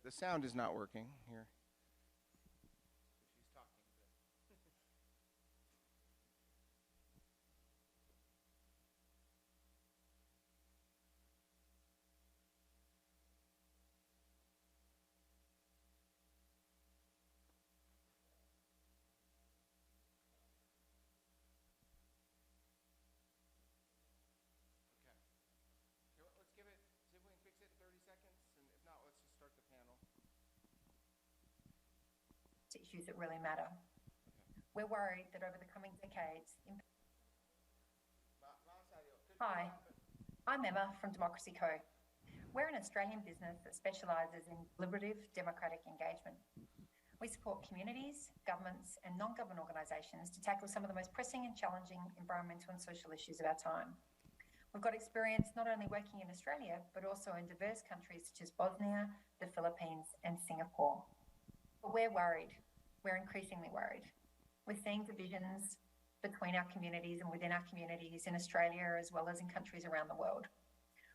The sound is not working here. She's talking. Okay. Let's give it, see if we can fix it in 30 seconds, and if not, let's just start the panel. Issues that really matter. Okay. We're worried that over the coming decades. Hi, I'm Emma from Democracy Co. We're an Australian business that specialises in deliberative democratic engagement. We support communities, governments and non-government organisations to tackle some of the most pressing and challenging environmental and social issues of our time. We've got experience not only working in Australia, but also in diverse countries such as Bosnia, the Philippines and Singapore. But we're worried. We're increasingly worried. We're seeing divisions between our communities and within our communities in Australia as well as in countries around the world.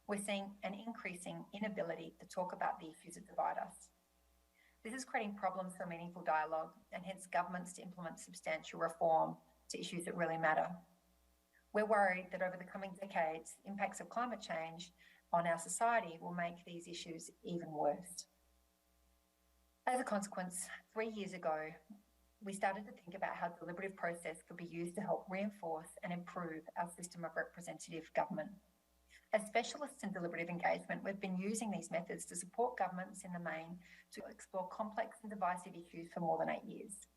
We're seeing an increasing inability to talk about the issues that divide us. This is creating problems for meaningful dialogue and hence governments to implement substantial reform to issues that really matter. We're worried that over the coming decades, impacts of climate change on our society will make these issues even worse. As a consequence, 3 years ago, we started to think about how deliberative process could be used to help reinforce and improve our system of representative government. As specialists in deliberative engagement, we've been using these methods to support governments in the main to explore complex and divisive issues for more than 8 years.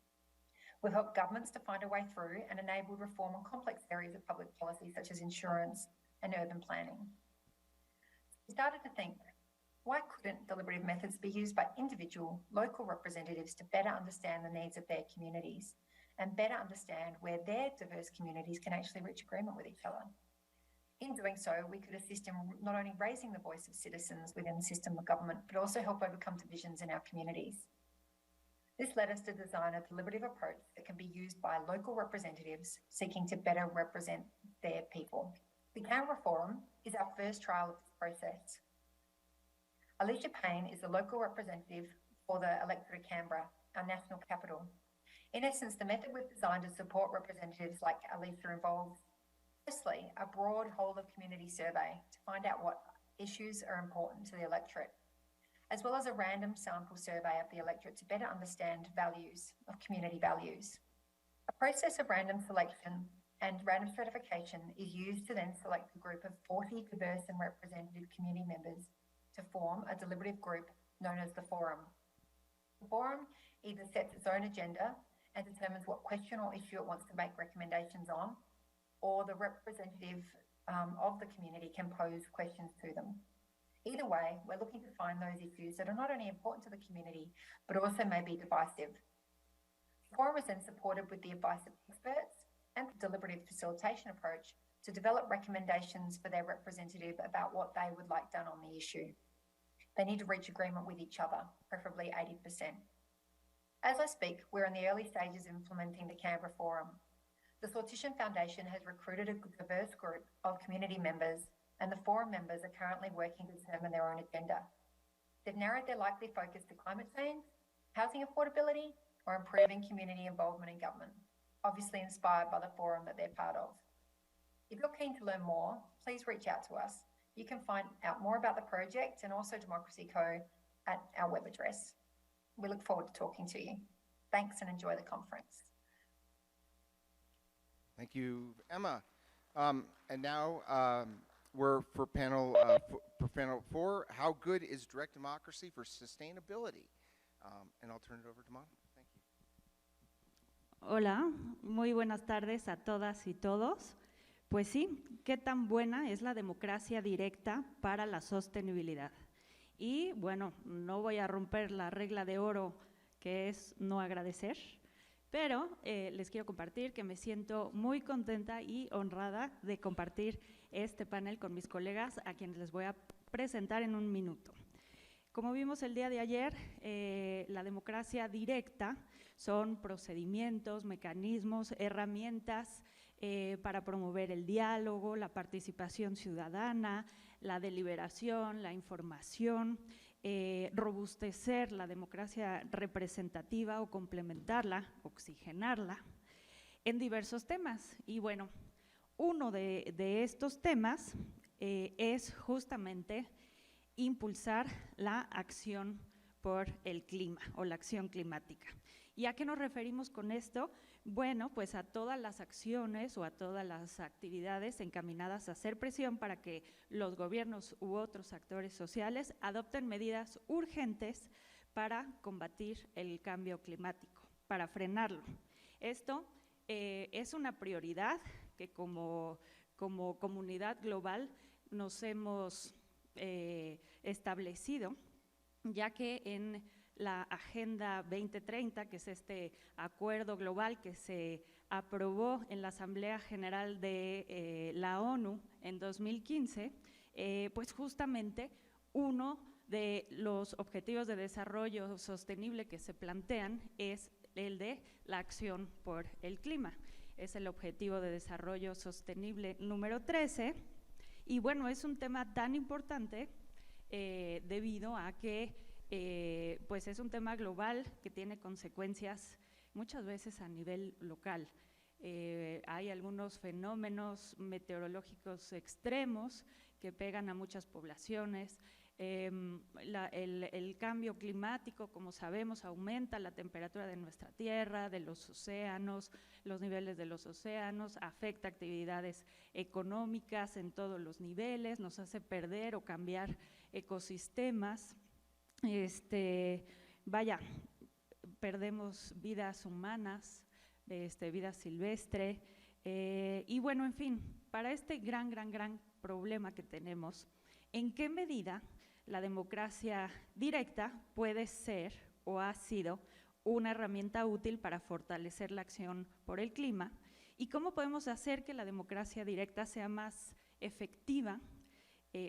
We've helped governments to find a way through and enabled reform on complex areas of public policy such as insurance and urban planning. We started to think, why couldn't deliberative methods be used by individual local representatives to better understand the needs of their communities and better understand where their diverse communities can actually reach agreement with each other? In doing so, we could assist in not only raising the voice of citizens within the system of government, but also help overcome divisions in our communities. This led us to design a deliberative approach that can be used by local representatives seeking to better represent their people. The Canberra Forum is our first trial of this process. Alicia Payne is the local representative for the electorate of Canberra, our national capital. In essence, the method we've designed to support representatives like Alicia involves, firstly, a broad whole of community survey to find out what issues are important to the electorate, as well as a random sample survey of the electorate to better understand values, of community values. A process of random selection and random stratification is used to then select a group of 40 diverse and representative community members to form a deliberative group known as the Forum. The Forum either sets its own agenda and determines what question or issue it wants to make recommendations on, or the representative of the community can pose questions to them. Either way, we're looking to find those issues that are not only important to the community, but also may be divisive. The Forum is then supported with the advice of experts and the deliberative facilitation approach to develop recommendations for their representative about what they would like done on the issue. They need to reach agreement with each other, preferably 80%. As I speak, we're in the early stages of implementing the Canberra Forum. The Sortition Foundation has recruited a diverse group of community members, and the Forum members are currently working to determine their own agenda. They've narrowed their likely focus to climate change, housing affordability, or improving community involvement in government, obviously inspired by the forum that they're part of. If you're keen to learn more, please reach out to us. You can find out more about the project and also Democracy Co. at our web address. We look forward to talking to you. Thanks and enjoy the conference. Thank you, Emma. And now we're for panel 4, how good is direct democracy for sustainability? And I'll turn it over to Monica. Thank you. Hola, muy buenas tardes a todas y todos. Pues sí, ¿qué tan buena es la democracia directa para la sostenibilidad? Y bueno, no voy a romper la regla de oro que es no agradecer, pero les quiero compartir que me siento muy contenta y honrada de compartir este panel con mis colegas a quienes les voy a presentar en un minuto. Como vimos el día de ayer, la democracia directa son procedimientos, mecanismos, herramientas para promover el diálogo, la participación ciudadana, la deliberación, la información, robustecer la democracia representativa o complementarla, oxigenarla en diversos temas. Y bueno, uno de estos temas es justamente impulsar la acción por el clima o la acción climática. ¿Y a qué nos referimos con esto? Bueno, pues a todas las acciones o a todas las actividades encaminadas a hacer presión para que los gobiernos u otros actores sociales adopten medidas urgentes para combatir el cambio climático, para frenarlo. Esto es una prioridad que como comunidad global nos hemos establecido, ya que en la Agenda 2030, que es este acuerdo global que se aprobó en la Asamblea General de la ONU en 2015, pues justamente uno de los objetivos de desarrollo sostenible que se plantean es el de la acción por el clima. Es el objetivo de desarrollo sostenible número 13, y bueno, es un tema tan importante debido a que pues es un tema global que tiene consecuencias muchas veces a nivel local. Hay algunos fenómenos meteorológicos extremos que pegan a muchas poblaciones. El cambio climático, como sabemos, aumenta la temperatura de nuestra tierra, de los océanos, los niveles de los océanos, afecta actividades económicas en todos los niveles, nos hace perder o cambiar ecosistemas. Perdemos vidas humanas, vida silvestre, y bueno, en fin, para este gran problema que tenemos, ¿en qué medida la democracia directa puede ser o ha sido una herramienta útil para fortalecer la acción por el clima? ¿Y cómo podemos hacer que la democracia directa sea más efectiva,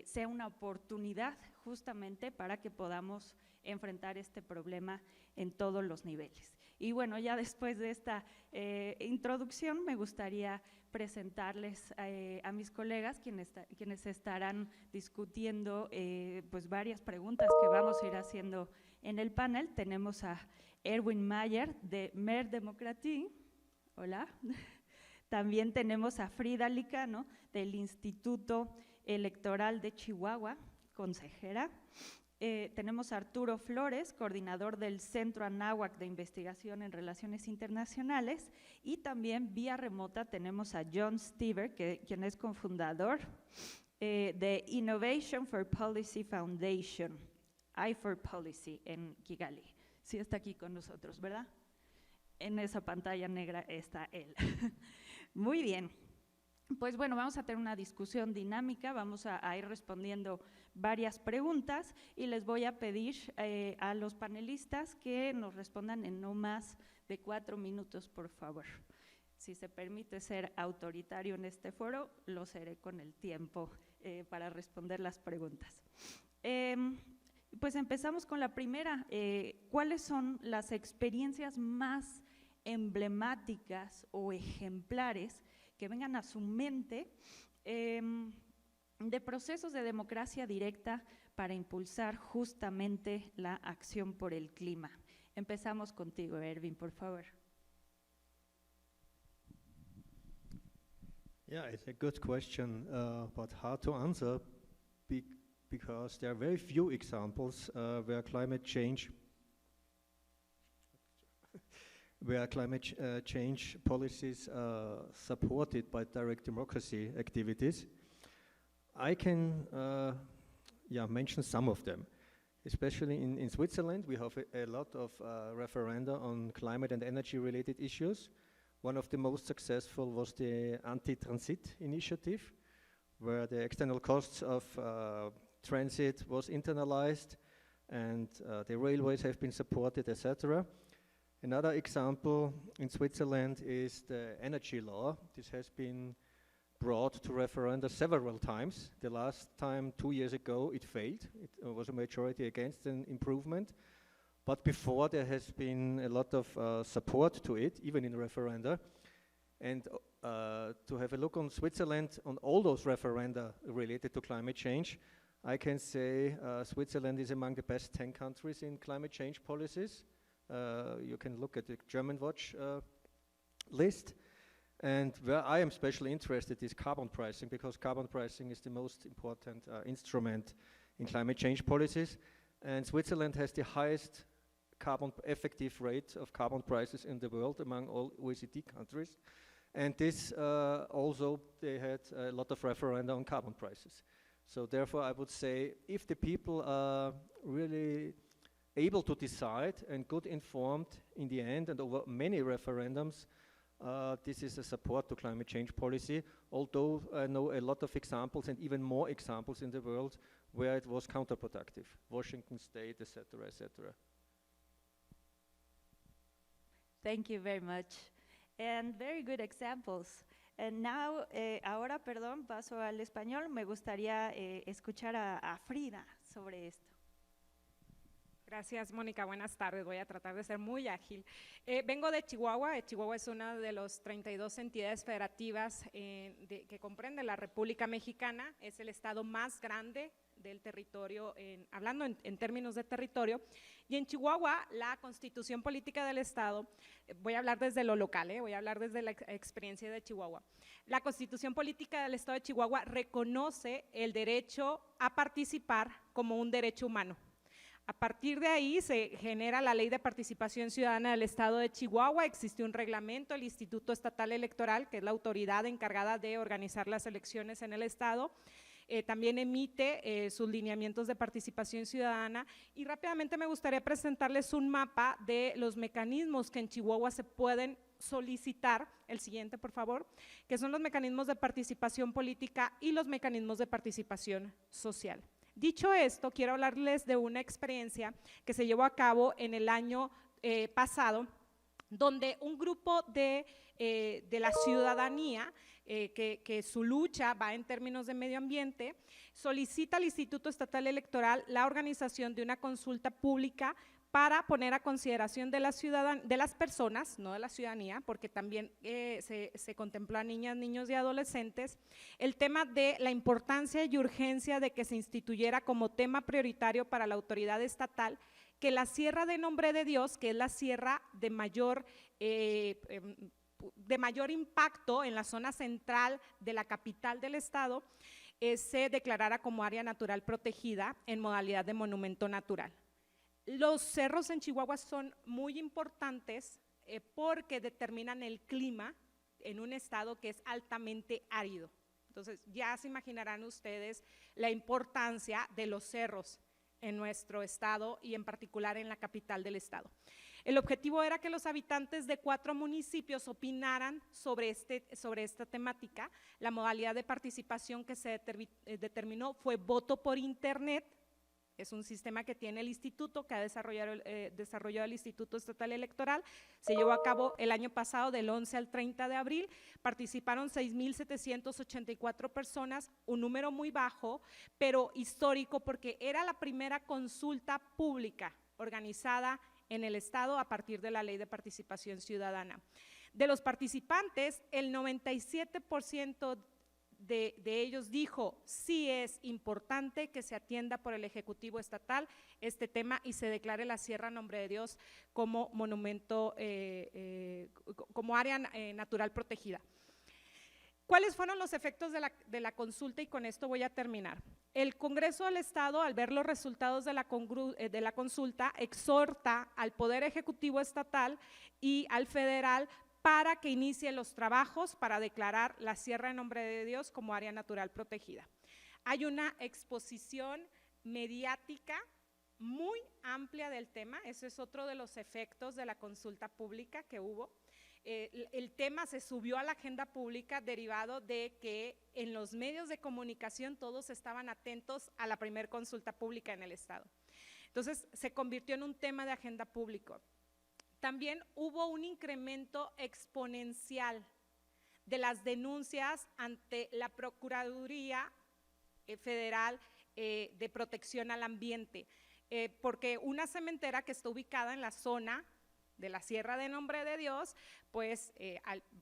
sea una oportunidad justamente para que podamos enfrentar este problema en todos los niveles? Y bueno, ya después de esta introducción me gustaría presentarles a mis colegas quienes estarán discutiendo pues varias preguntas que vamos a ir haciendo en el panel. Tenemos a Erwin Mayer de Mer Democratie. Hola. También tenemos a Frida Licano del Instituto Electoral de Chihuahua, consejera. Tenemos a Arturo Flores, coordinador del Centro Anáhuac de Investigación en Relaciones Internacionales, y también vía remota tenemos a John Stever, quien es cofundador de Innovation for Policy Foundation, I4Policy, en Kigali. Sí está aquí con nosotros, ¿verdad? En esa pantalla negra está él. Muy bien. Pues bueno, vamos a tener una discusión dinámica, vamos a ir respondiendo varias preguntas y les voy a pedir a los panelistas que nos respondan en no más de 4 minutos, por favor. Si se permite ser autoritario en este foro, lo seré con el tiempo para responder las preguntas. Pues empezamos con la primera. ¿Cuáles son las experiencias más emblemáticas o ejemplares que vengan a su mente de procesos de democracia directa para impulsar justamente la acción por el clima? Empezamos contigo, Erwin, por favor. Yeah, it's a good question, but hard to answer because there are very few examples where climate change change policies are supported by direct democracy activities. I can mention some of them. Especially in Switzerland, we have a lot of referenda on climate and energy related issues. One of the most successful was the anti-transit initiative, where the external costs of transit was internalized and the railways have been supported, etc. Another example in Switzerland is the energy law. This has been brought to referenda several times. The last time, 2 years ago, it failed. It was a majority against an improvement. But before, there has been a lot of support to it, even in referenda. And to have a look on Switzerland, on all those referenda related to climate change, I can say Switzerland is among the best 10 countries in climate change policies. You can look at the German Watch list. And where I am especially interested is carbon pricing, because carbon pricing is the most important instrument in climate change policies. And Switzerland has the highest carbon effective rate of carbon prices in the world among all OECD countries. And this also, they had a lot of referenda on carbon prices. So therefore, I would say if the people are really able to decide and good informed in the end and over many referendums, this is a support to climate change policy, although I know a lot of examples and even more examples in the world where it was counterproductive, Washington State, etc., etc. Thank you very much. And very good examples. And now, ahora, perdón, paso al español. Me gustaría escuchar a Frida sobre esto. Gracias, Mónica. Buenas tardes. Voy a tratar de ser muy ágil. Vengo de Chihuahua. Chihuahua es una de las 32 entidades federativas que comprende la República Mexicana. Es el estado más grande del territorio, hablando en términos de territorio. Y en Chihuahua, la constitución política del estado, voy a hablar desde lo local, voy a hablar desde la experiencia de Chihuahua. La constitución política del estado de Chihuahua reconoce el derecho a participar como un derecho humano. A partir de ahí se genera la Ley de Participación Ciudadana del Estado de Chihuahua, existe un reglamento, el Instituto Estatal Electoral, que es la autoridad encargada de organizar las elecciones en el estado, también emite sus lineamientos de participación ciudadana, y rápidamente me gustaría presentarles un mapa de los mecanismos que en Chihuahua se pueden solicitar, el siguiente por favor, que son los mecanismos de participación política y los mecanismos de participación social. Dicho esto, quiero hablarles de una experiencia que se llevó a cabo en el año pasado, donde un grupo de la ciudadanía, que su lucha va en términos de medio ambiente, solicita al Instituto Estatal Electoral la organización de una consulta pública para poner a consideración de las personas, no de la ciudadanía, porque también se contempló a niñas, niños y adolescentes, el tema de la importancia y urgencia de que se instituyera como tema prioritario para la autoridad estatal que la Sierra de Nombre de Dios, que es la sierra de mayor impacto en la zona central de la capital del estado, se declarara como área natural protegida en modalidad de monumento natural. Los cerros en Chihuahua son muy importantes porque determinan el clima en un estado que es altamente árido. Entonces ya se imaginarán ustedes la importancia de los cerros en nuestro estado y en particular en la capital del estado. El objetivo era que los habitantes de 4 municipios opinaran sobre esta temática. La modalidad de participación que se determinó fue voto por internet. Es un sistema que tiene el instituto, que ha desarrollado el Instituto Estatal Electoral. Se llevó a cabo el año pasado del 11 al 30 de abril. Participaron 6,784 personas, un número muy bajo, pero histórico porque era la primera consulta pública organizada en el estado a partir de la Ley de Participación Ciudadana. De los participantes, el 97% de ellos dijo sí es importante que se atienda por el Ejecutivo Estatal este tema y se declare la Sierra Nombre de Dios como monumento, como área natural protegida. ¿Cuáles fueron los efectos de la consulta? Y con esto voy a terminar. El Congreso del Estado, al ver los resultados de la consulta, exhorta al Poder Ejecutivo Estatal y al Federal para que inicie los trabajos para declarar la Sierra de Nombre de Dios como área natural protegida. Hay una exposición mediática muy amplia del tema, ese es otro de los efectos de la consulta pública que hubo. El tema se subió a la agenda pública derivado de que en los medios de comunicación todos estaban atentos a la primera consulta pública en el estado. Entonces se convirtió en un tema de agenda pública. También hubo un incremento exponencial de las denuncias ante la Procuraduría Federal de Protección al Ambiente, porque una cementera que está ubicada en la zona de la Sierra de Nombre de Dios, pues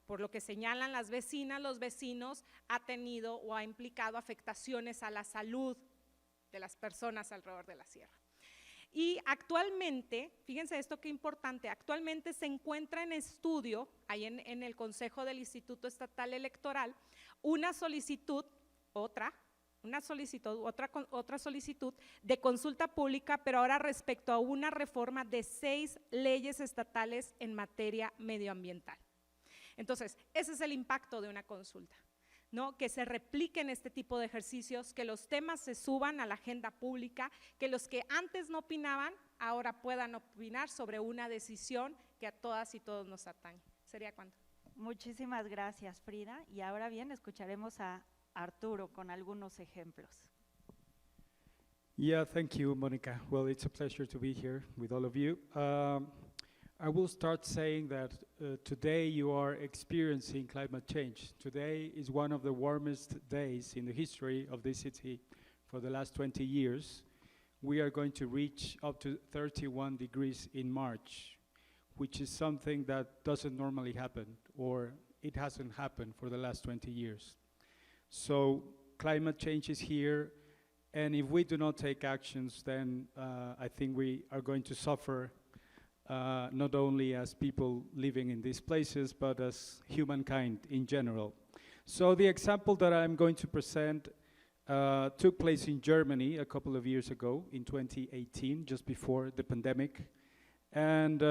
por lo que señalan las vecinas, los vecinos, ha tenido o ha implicado afectaciones a la salud de las personas alrededor de la sierra. Y actualmente, fíjense esto qué importante, actualmente se encuentra en estudio, ahí en el Consejo del Instituto Estatal Electoral, una solicitud, otra solicitud de consulta pública, pero ahora respecto a una reforma de 6 leyes estatales en materia medioambiental. Entonces, ese es el impacto de una consulta, ¿no? Que se repliquen este tipo de ejercicios, que los temas se suban a la agenda pública, que los que antes no opinaban ahora puedan opinar sobre una decisión que a todas y todos nos atañe. ¿Sería cuánto? Muchísimas gracias, Frida. Y ahora bien, escucharemos a Arturo con algunos ejemplos. Yeah, thank you, Monica. Well, it's a pleasure to be here with all of you. I will start saying that today you are experiencing climate change. Today is one of the warmest days in the history of this city for the last 20 years. We are going to reach up to 31 degrees in March, which is something that doesn't normally happen, or it hasn't happened for the last 20 years. So climate change is here, and if we do not take actions, then I think we are going to suffer not only as people living in these places, but as humankind in general. So the example that I'm going to present took place in Germany a couple of years ago, in 2018, just before the pandemic. And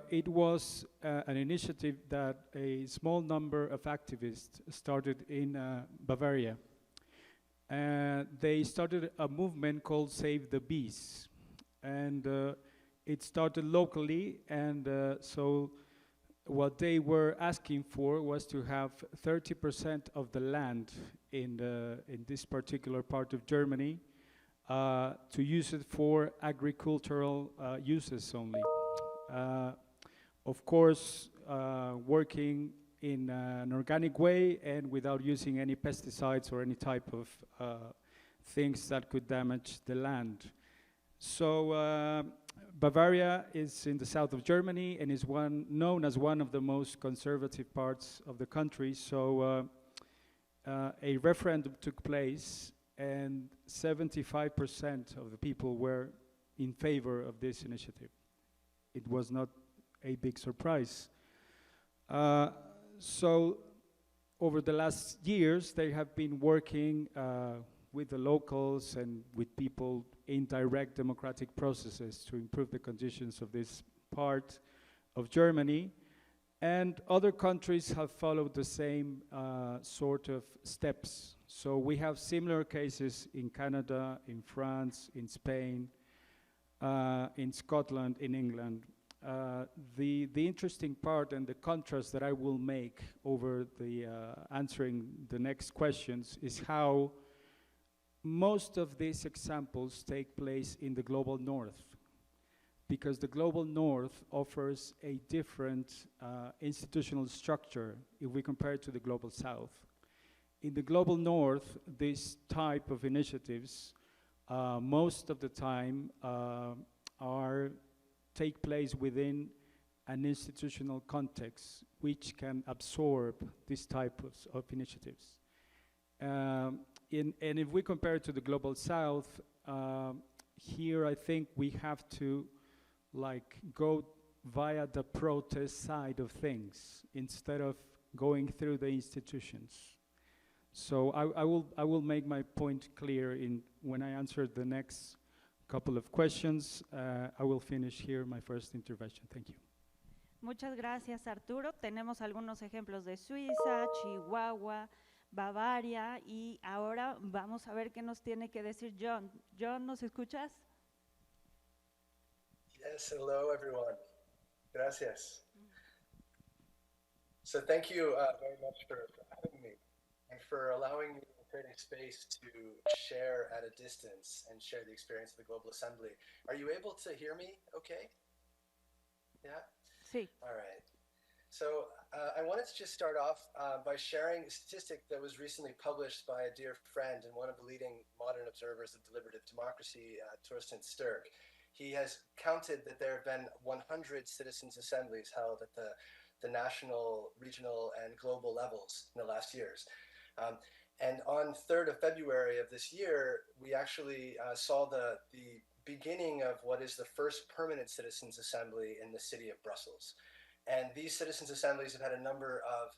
it was an initiative that a small number of activists started in Bavaria. They started a movement called Save the Bees. And it started locally, and so what they were asking for was to have 30% of the land in this particular part of Germany to use it for agricultural uses only. Of course, working in an organic way and without using any pesticides or any type of things that could damage the land. So Bavaria is in the south of Germany and is known as one of the most conservative parts of the country. So a referendum took place, and 75% of the people were in favor of this initiative. It was not a big surprise. So over the last years, they have been working with the locals and with people in direct democratic processes to improve the conditions of this part of Germany. And other countries have followed the same sort of steps. So we have similar cases in Canada, in France, in Spain, in Scotland, in England. The interesting part and the contrast that I will make over the answering the next questions is how most of these examples take place in the global north, because the global north offers a different institutional structure if we compare it to the global south. In the global north, this type of initiatives most of the time take place within an institutional context which can absorb this type of initiatives. And if we compare it to the global south, here I think we have to go via the protest side of things instead of going through the institutions. So I will make my point clear when I answer the next couple of questions. I will finish here my first intervention. Thank you. Muchas gracias, Arturo. Tenemos algunos ejemplos de Suiza, Chihuahua, Bavaria, y ahora vamos a ver qué nos tiene que decir John. John, ¿nos escuchas? Yes, hello everyone. Gracias. So thank you very much for having me and for allowing me to create a space to share at a distance and share the experience of the Global Assembly. Are you able to hear me okay? Yeah? Sí. All right. So I wanted to just start off by sharing a statistic that was recently published by a dear friend and one of the leading modern observers of deliberative democracy, Torsten Sturck. He has counted that there have been 100 citizens' assemblies held at the national, regional, and global levels in the last years. And on 3rd of February of this year, we actually saw the beginning of what is the first permanent citizens assembly in the city of Brussels. And these citizens assemblies have had a number of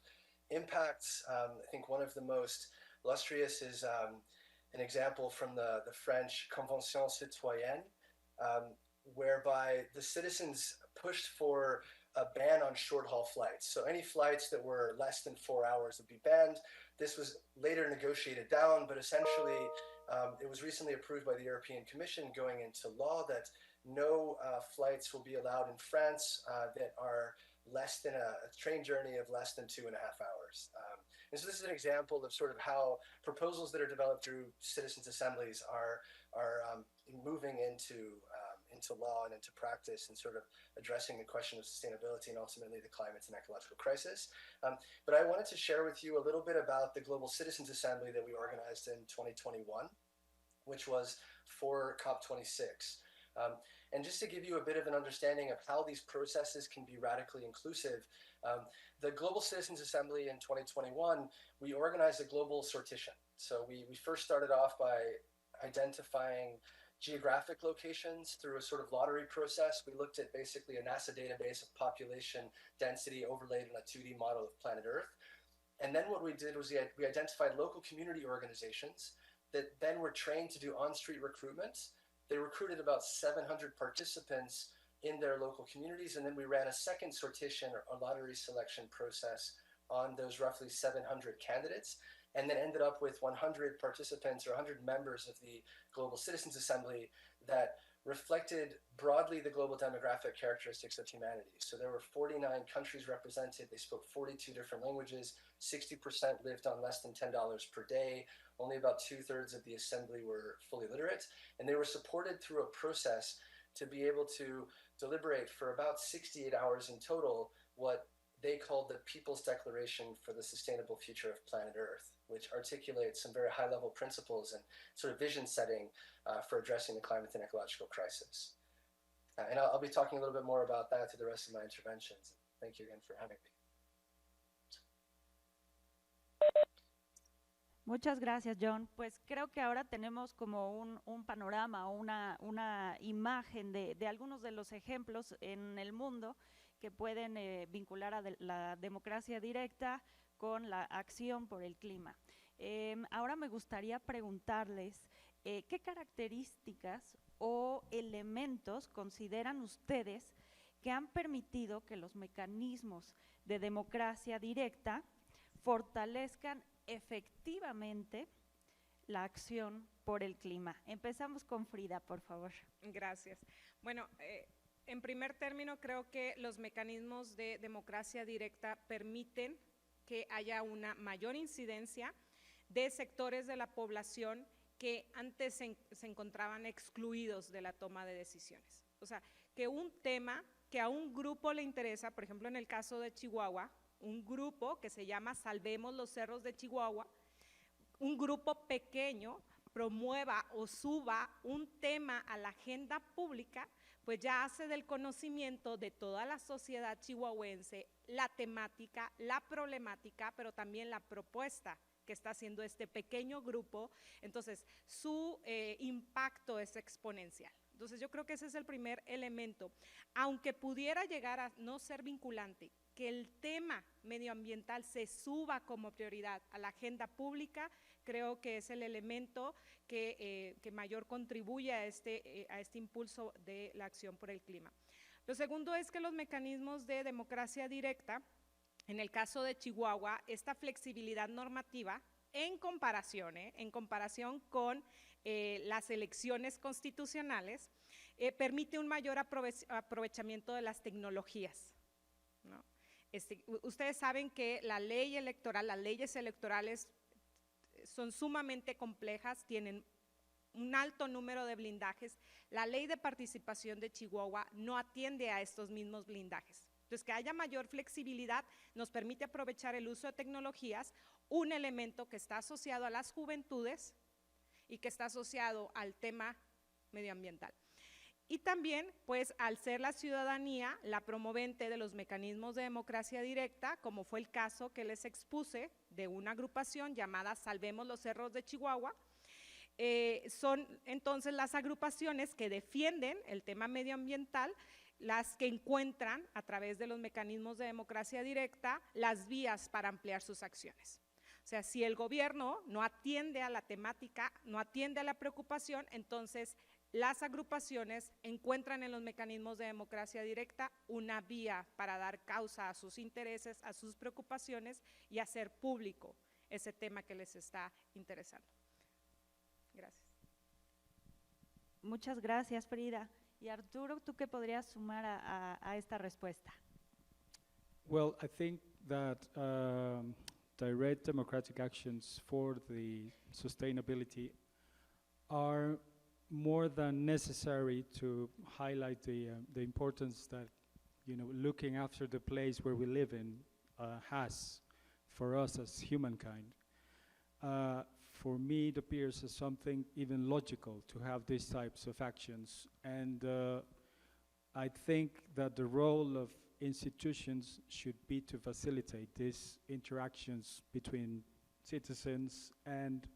impacts. I think one of the most illustrious is an example from the French Convention Citoyenne, whereby the citizens pushed for a ban on short-haul flights. So any flights that were less than 4 hours would be banned. This was later negotiated down, but essentially it was recently approved by the European Commission going into law that no flights will be allowed in France that are less than a train journey of less than 2.5 hours. And so this is an example of sort of how proposals that are developed through citizens' assemblies are moving into law and into practice and sort of addressing the question of sustainability and ultimately the climate and ecological crisis. But I wanted to share with you a little bit about the Global Citizens Assembly that we organized in 2021, which was for COP26. And just to give you a bit of an understanding of how these processes can be radically inclusive, the Global Citizens Assembly in 2021, we organized a global sortition. So we first started off by identifying geographic locations through a sort of lottery process. We looked at basically a NASA database of population density overlaid on a 2D model of planet Earth. And then what we did was we identified local community organizations that then were trained to do on-street recruitment. They recruited about 700 participants in their local communities, and then we ran a second sortition or a lottery selection process on those roughly 700 candidates, and then ended up with 100 participants or 100 members of the Global Citizens Assembly that reflected broadly the global demographic characteristics of humanity. So there were 49 countries represented. They spoke 42 different languages. 60% lived on less than $10 per day. Only about 2/3 of the assembly were fully literate. And they were supported through a process to be able to deliberate for about 68 hours in total what they called the People's Declaration for the Sustainable Future of Planet Earth, which articulates some very high-level principles and sort of vision setting for addressing the climate and ecological crisis. And I'll be talking a little bit more about that through the rest of my interventions. Thank you again for having me. Muchas gracias, John. Pues creo que ahora tenemos como un panorama o una imagen de algunos de los ejemplos en el mundo que pueden vincular a la democracia directa con la acción por el clima. Ahora me gustaría preguntarles qué características o elementos consideran ustedes que han permitido que los mecanismos de democracia directa fortalezcan efectivamente la acción por el clima. Empezamos con Frida, por favor. Gracias. Bueno, en primer término, creo que los mecanismos de democracia directa permiten que haya una mayor incidencia de sectores de la población que antes se encontraban excluidos de la toma de decisiones. O sea, que un tema que a un grupo le interesa, por ejemplo, en el caso de Chihuahua, un grupo que se llama Salvemos los Cerros de Chihuahua, un grupo pequeño promueva o suba un tema a la agenda pública, pues ya hace del conocimiento de toda la sociedad chihuahuense la temática, la problemática, pero también la propuesta que está haciendo este pequeño grupo. Entonces, su impacto es exponencial. Entonces, yo creo que ese es el primer elemento. Aunque pudiera llegar a no ser vinculante, que el tema medioambiental se suba como prioridad a la agenda pública, creo que es el elemento que mayor contribuye a este impulso de la acción por el clima. Lo segundo es que los mecanismos de democracia directa, en el caso de Chihuahua, esta flexibilidad normativa en comparación con las elecciones constitucionales, permite un mayor aprovechamiento de las tecnologías, ¿no? Ustedes saben que la ley electoral, las leyes electorales son sumamente complejas, tienen un alto número de blindajes. La ley de participación de Chihuahua no atiende a estos mismos blindajes. Entonces, que haya mayor flexibilidad nos permite aprovechar el uso de tecnologías, un elemento que está asociado a las juventudes y que está asociado al tema medioambiental. Y también, pues, al ser la ciudadanía la promovente de los mecanismos de democracia directa, como fue el caso que les expuse de una agrupación llamada Salvemos los Cerros de Chihuahua, son entonces las agrupaciones que defienden el tema medioambiental, las que encuentran a través de los mecanismos de democracia directa las vías para ampliar sus acciones. O sea, si el gobierno no atiende a la temática, no atiende a la preocupación, entonces las agrupaciones encuentran en los mecanismos de democracia directa una vía para dar causa a sus intereses, a sus preocupaciones y hacer público ese tema que les está interesando. Gracias. Muchas gracias, Frida. Y Arturo, ¿tú qué podrías sumar a esta respuesta? Well, I think that direct democratic actions for the sustainability are more than necessary to highlight the importance that, you know, looking after the place where we live in has for us as humankind. For me, it appears as something even logical to have these types of actions. And I think that the role of institutions should be to facilitate these interactions between citizens and,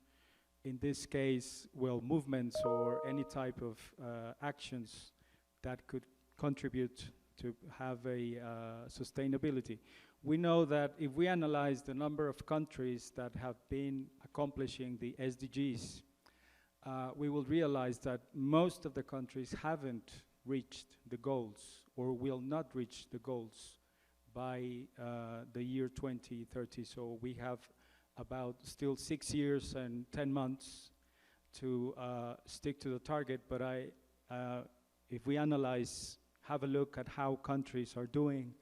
in this case, well, movements or any type of actions that could contribute to have a sustainability. We know that if we analyze the number of countries that have been accomplishing the SDGs, we will realize that most of the countries haven't reached the goals or will not reach the goals by the year 2030. So we have about still 6 years and 10 months to stick to the target. But if we analyze, have a look at how countries are doing,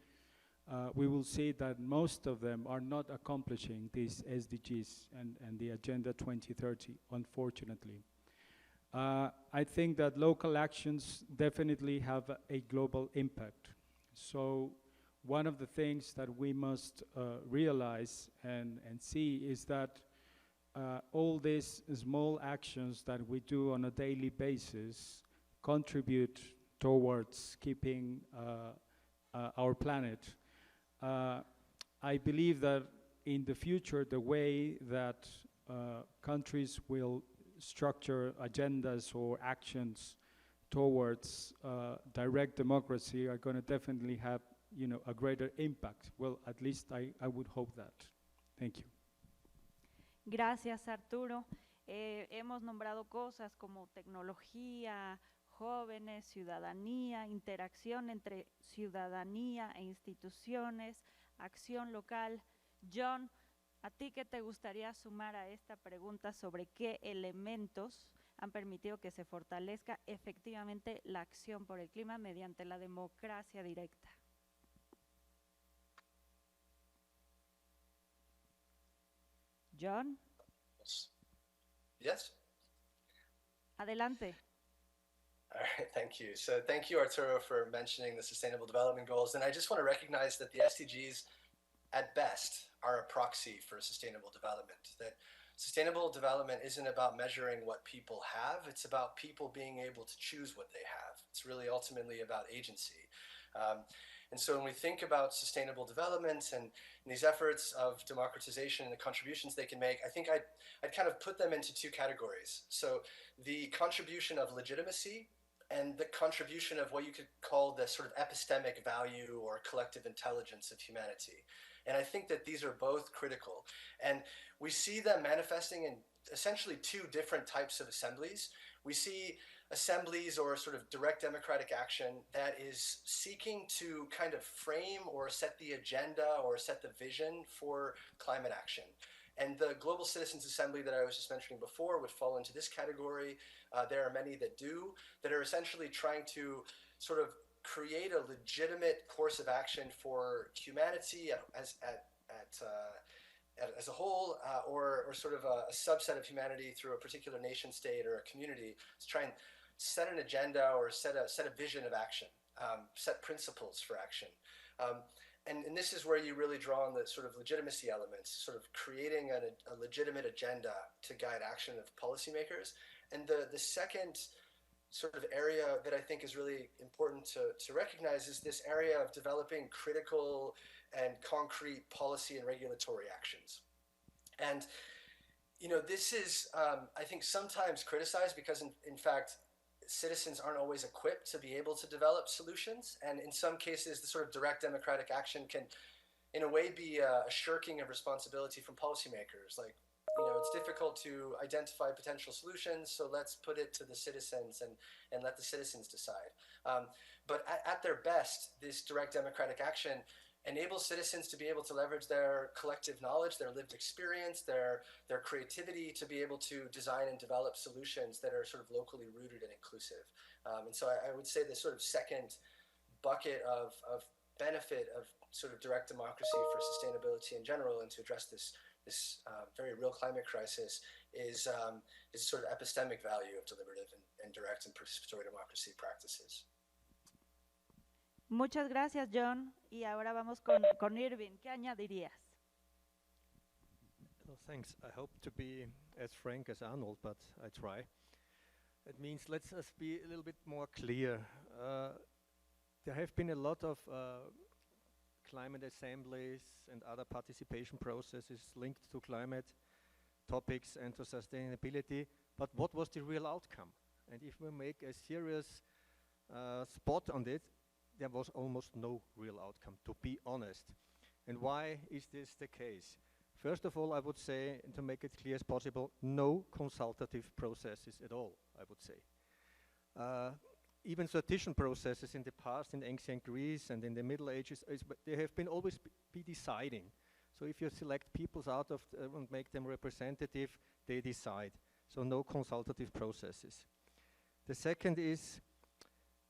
we will see that most of them are not accomplishing these SDGs and the Agenda 2030, unfortunately. I think that local actions definitely have a global impact. So one of the things that we must realize and see is that all these small actions that we do on a daily basis contribute towards keeping our planet. I believe that in the future, the way that countries will structure agendas or actions towards direct democracy are going to definitely have, you know, a greater impact. Well, at least I would hope that. Thank you. Gracias, Arturo. Hemos nombrado cosas como tecnología, jóvenes, ciudadanía, interacción entre ciudadanía e instituciones, acción local. John, ¿a ti qué te gustaría sumar a esta pregunta sobre qué elementos han permitido que se fortalezca efectivamente la acción por el clima mediante la democracia directa? John. Yes. Adelante. All right, thank you. So thank you, Arturo, for mentioning the Sustainable Development Goals. And I just want to recognize that the SDGs, at best, are a proxy for sustainable development. That sustainable development isn't about measuring what people have, it's about people being able to choose what they have. It's really ultimately about agency. And so when we think about sustainable development and these efforts of democratization and the contributions they can make, I think I'd kind of put them into two categories. So the contribution of legitimacy and the contribution of what you could call the sort of epistemic value or collective intelligence of humanity. And I think that these are both critical. And we see them manifesting in essentially two different types of assemblies. We see assemblies or sort of direct democratic action that is seeking to kind of frame or set the agenda or set the vision for climate action. And the Global Citizens Assembly that I was just mentioning before would fall into this category. There are many that do, that are essentially trying to sort of create a legitimate course of action for humanity as a whole, or sort of a subset of humanity through a particular nation state or a community, to try and set an agenda or set a vision of action, set principles for action. And this is where you really draw on the sort of legitimacy elements, sort of creating a legitimate agenda to guide action of policymakers. And the second sort of area that I think is really important to recognize is this area of developing critical and concrete policy and regulatory actions. And, you know, this is, I think, sometimes criticized because, in fact, citizens aren't always equipped to be able to develop solutions. And in some cases, the sort of direct democratic action can, in a way, be a shirking of responsibility from policymakers. Like, you know, it's difficult to identify potential solutions, so let's put it to the citizens and let the citizens decide. But at their best, this direct democratic action enables citizens to be able to leverage their collective knowledge, their lived experience, their creativity to be able to design and develop solutions that are sort of locally rooted and inclusive. And so I would say the sort of second bucket of benefit of sort of direct democracy for sustainability in general and to address this very real climate crisis is sort of epistemic value of deliberative and direct and participatory democracy practices. Muchas gracias, John. Y ahora vamos con Irving. ¿Qué añadirías? Well, thanks. I hope to be as frank as Arnold, but I try. It means let's us be a little bit more clear. There have been a lot of climate assemblies and other participation processes linked to climate topics and to sustainability, but what was the real outcome? And if we make a serious spot on it, there was almost no real outcome, to be honest. And why is this the case? First of all, I would say, and to make it clear as possible, no consultative processes at all, I would say. Even sortition processes in the past in ancient Greece and in the Middle Ages, they have been always be deciding. So if you select peoples out of and make them representative, they decide. So no consultative processes. The second is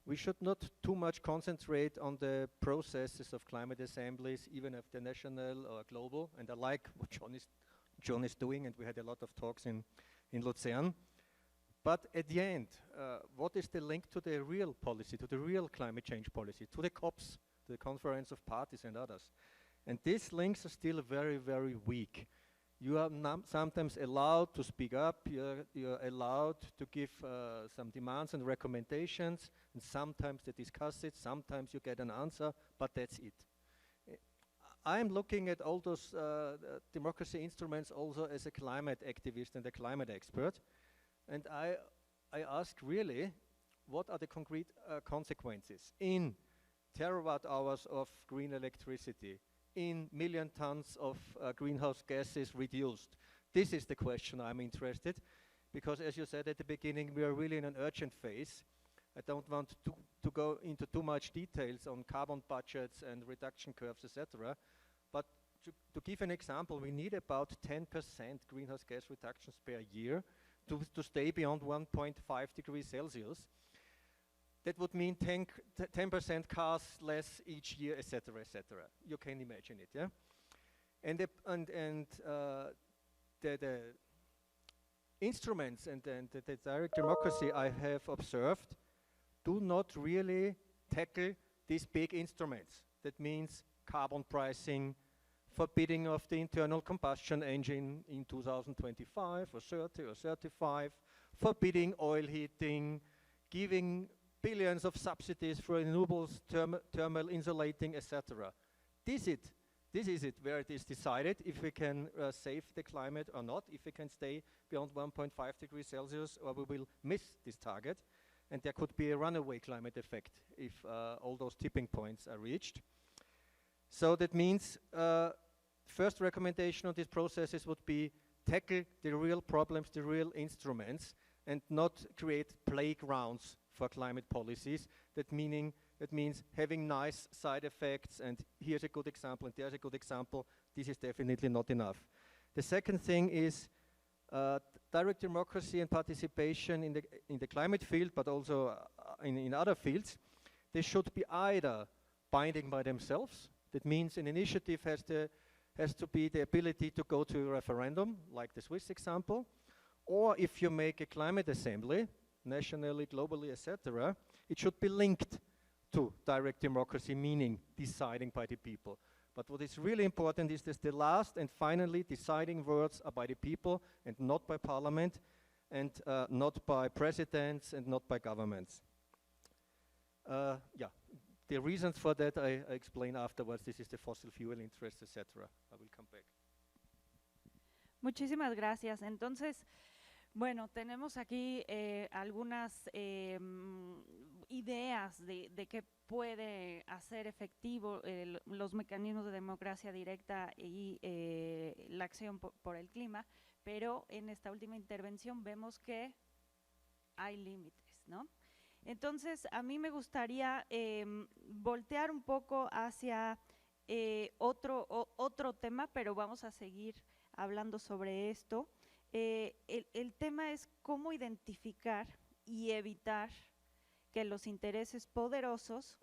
we should not too much concentrate on the processes of climate assemblies, even if they're national or global. And I like what John is doing, and we had a lot of talks in Luzern. But at the end, what is the link to the real policy, to the real climate change policy, to the COPs, to the Conference of Parties and others? And these links are still very, very weak. You are sometimes allowed to speak up, you're allowed to give some demands and recommendations, and sometimes they discuss it, sometimes you get an answer, but that's it. I'm looking at all those democracy instruments also as a climate activist and a climate expert, and I ask really, what are the concrete consequences in terawatt hours of green electricity, in million tons of greenhouse gases reduced? This is the question I'm interested, because as you said at the beginning, we are really in an urgent phase. I don't want to go into too much details on carbon budgets and reduction curves, etc. But to give an example, we need about 10% greenhouse gas reductions per year to stay beyond 1.5 degrees Celsius. That would mean 10% cars less each year, etc., etc. You can imagine it, yeah? And the instruments and the direct democracy I have observed do not really tackle these big instruments. That means carbon pricing, forbidding of the internal combustion engine in 2025 or 30 or 35, forbidding oil heating, giving billions of subsidies for renewables, thermal insulating, etc. This is it where it is decided if we can save the climate or not, if we can stay beyond 1.5 degrees Celsius, or we will miss this target. And there could be a runaway climate effect if all those tipping points are reached. So that means first recommendation on these processes would be tackle the real problems, the real instruments, and not create playgrounds for climate policies. That means having nice side effects, and here's a good example, and there's a good example. This is definitely not enough. The second thing is direct democracy and participation in the climate field, but also in other fields. They should be either binding by themselves. That means an initiative has to be the ability to go to a referendum, like the Swiss example. Or if you make a climate assembly, nationally, globally, etc., it should be linked to direct democracy, meaning deciding by the people. But what is really important is that the last and finally deciding words are by the people and not by parliament. and not by presidents and not by governments. Yeah, the reasons for that I explain afterwards. This is the fossil fuel interest, etc. I will come back. Muchísimas gracias. Entonces, bueno, tenemos aquí algunas ideas de qué puede hacer efectivo los mecanismos de democracia directa y la acción por el clima, pero en esta última intervención vemos que hay límites, ¿no? Entonces, a mí me gustaría voltear un poco hacia otro tema, pero vamos a seguir hablando sobre esto. El tema es cómo identificar y evitar que los intereses poderosos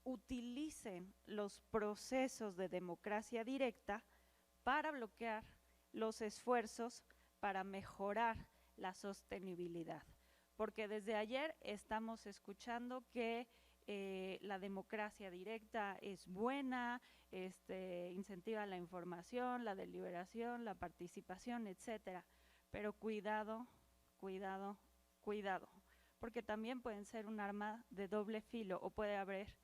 utilicen los procesos de democracia directa para bloquear los esfuerzos para mejorar la sostenibilidad. Porque desde ayer estamos escuchando que la democracia directa es buena, incentiva la información, la deliberación, la participación, etcétera. Pero cuidado, cuidado, cuidado, porque también pueden ser un arma de doble filo o puede haber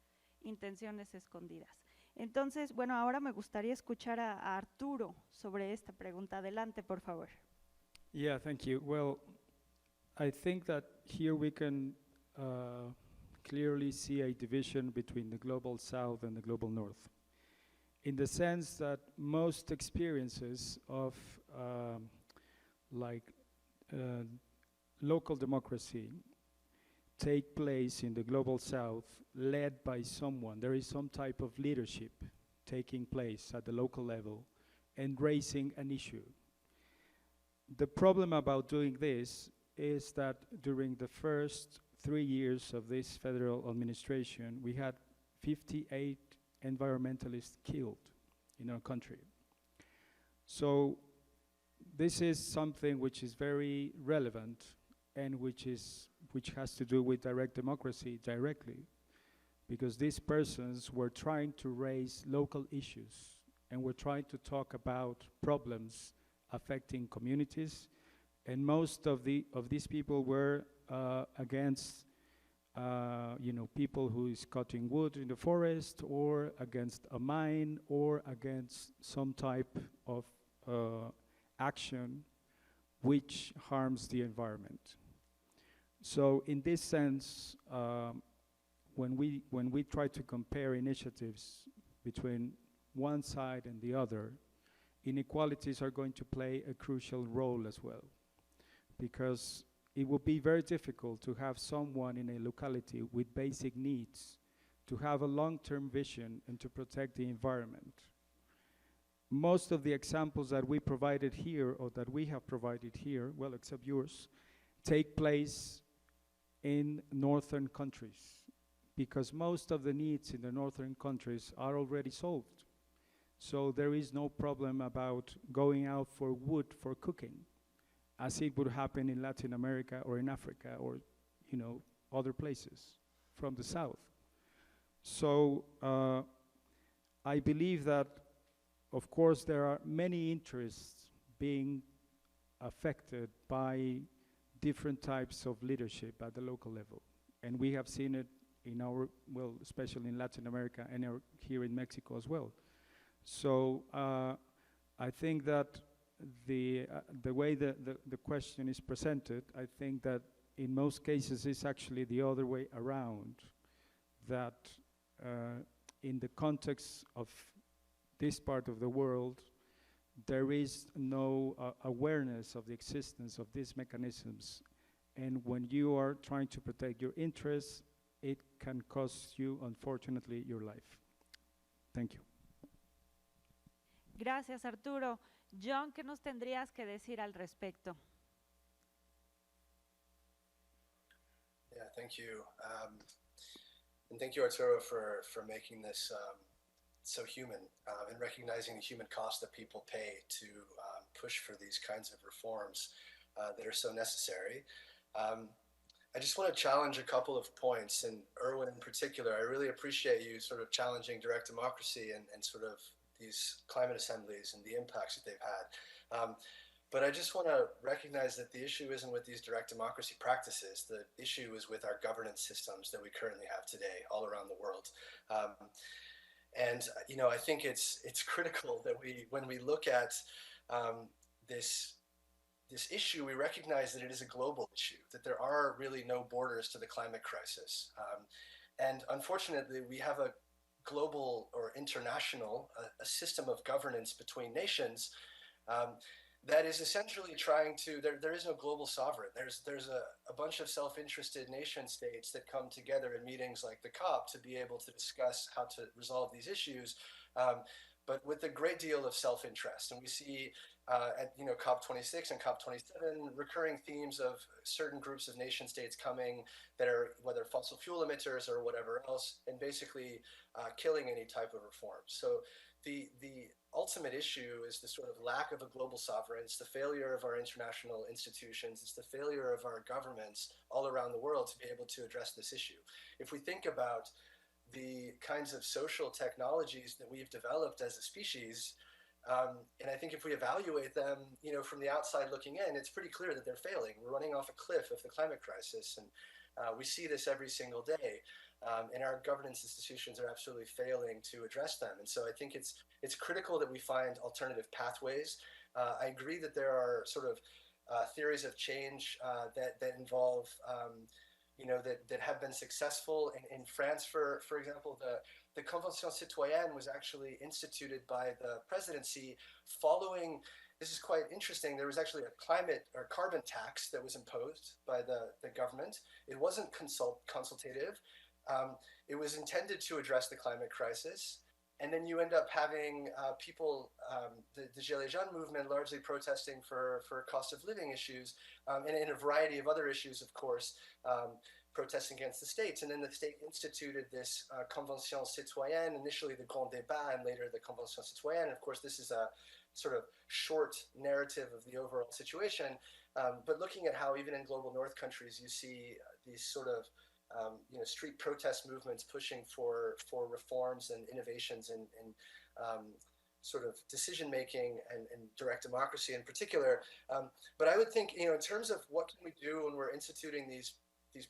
intenciones escondidas. Entonces, bueno, ahora me gustaría escuchar a Arturo sobre esta pregunta. Adelante, por favor. Yeah, thank you. Well, I think that here we can clearly see a division between the global south and the global north, in the sense that most experiences of local democracy take place in the global south led by someone. There is some type of leadership taking place at the local level and raising an issue. The problem about doing this is that during the first 3 years of this federal administration, we had 58 environmentalists killed in our country. So this is something which is very relevant and which has to do with direct democracy directly, because these persons were trying to raise local issues and were trying to talk about problems affecting communities, and most of these people were against people who is cutting wood in the forest, or against a mine, or against some type of action which harms the environment. So in this sense, when we try to compare initiatives between one side and the other, inequalities are going to play a crucial role as well, because it will be very difficult to have someone in a locality with basic needs to have a long-term vision and to protect the environment. Most of the examples that we provided here, or that we have provided here, well, except yours, take place in northern countries, because most of the needs in the northern countries are already solved. So there is no problem about going out for wood for cooking, as it would happen in Latin America or in Africa or, other places from the south. So I believe that, of course, there are many interests being affected by different types of leadership at the local level. And we have seen it in especially in Latin America and here in Mexico as well. So I think that the way the question is presented, I think that in most cases it's actually the other way around, that in the context of this part of the world, there is no awareness of the existence of these mechanisms. And when you are trying to protect your interests, it can cost you, unfortunately, your life. Thank you. Gracias, Arturo. John, ¿qué nos tendrías que decir al respecto? Yeah, thank you. And thank you, Arturo, for making this so human and recognizing the human cost that people pay to push for these kinds of reforms that are so necessary. I just want to challenge a couple of points, and Erwin in particular. I really appreciate you sort of challenging direct democracy and sort of these climate assemblies and the impacts that they've had. But I just want to recognize that the issue isn't with these direct democracy practices. The issue is with our governance systems that we currently have today all around the world. And I think it's critical that when we look at this issue, we recognize that it is a global issue, that there are really no borders to the climate crisis. And unfortunately, we have a global or international, a system of governance between nations that is essentially trying to, there is no global sovereign. There's a bunch of self-interested nation states that come together in meetings like the COP to be able to discuss how to resolve these issues, but with a great deal of self-interest. And we see at COP26 and COP27 recurring themes of certain groups of nation states coming that are whether fossil fuel emitters or whatever else, and basically killing any type of reform. So the ultimate issue is the sort of lack of a global sovereign. It's the failure of our international institutions. It's the failure of our governments all around the world to be able to address this issue. If we think about the kinds of social technologies that we've developed as a species, and I think if we evaluate them, from the outside looking in, it's pretty clear that they're failing. We're running off a cliff of the climate crisis, and we see this every single day. And our governance institutions are absolutely failing to address them. And so I think it's critical that we find alternative pathways. I agree that there are sort of theories of change that involve, that have been successful. In France, for example, the Convention Citoyenne was actually instituted by the presidency following. This is quite interesting. There was actually a climate or carbon tax that was imposed by the government. It wasn't consultative. It was intended to address the climate crisis. And then you end up having people, the Gilets Jaunes movement, largely protesting for cost of living issues, and a variety of other issues, of course, protesting against the states. And then the state instituted this Convention Citoyenne, initially the Grand Débat, and later the Convention Citoyenne. And of course, this is a sort of short narrative of the overall situation. But looking at how even in global north countries, you see these sort of street protest movements pushing for reforms and innovations in sort of decision making and direct democracy in particular. But I would think, in terms of what can we do when we're instituting these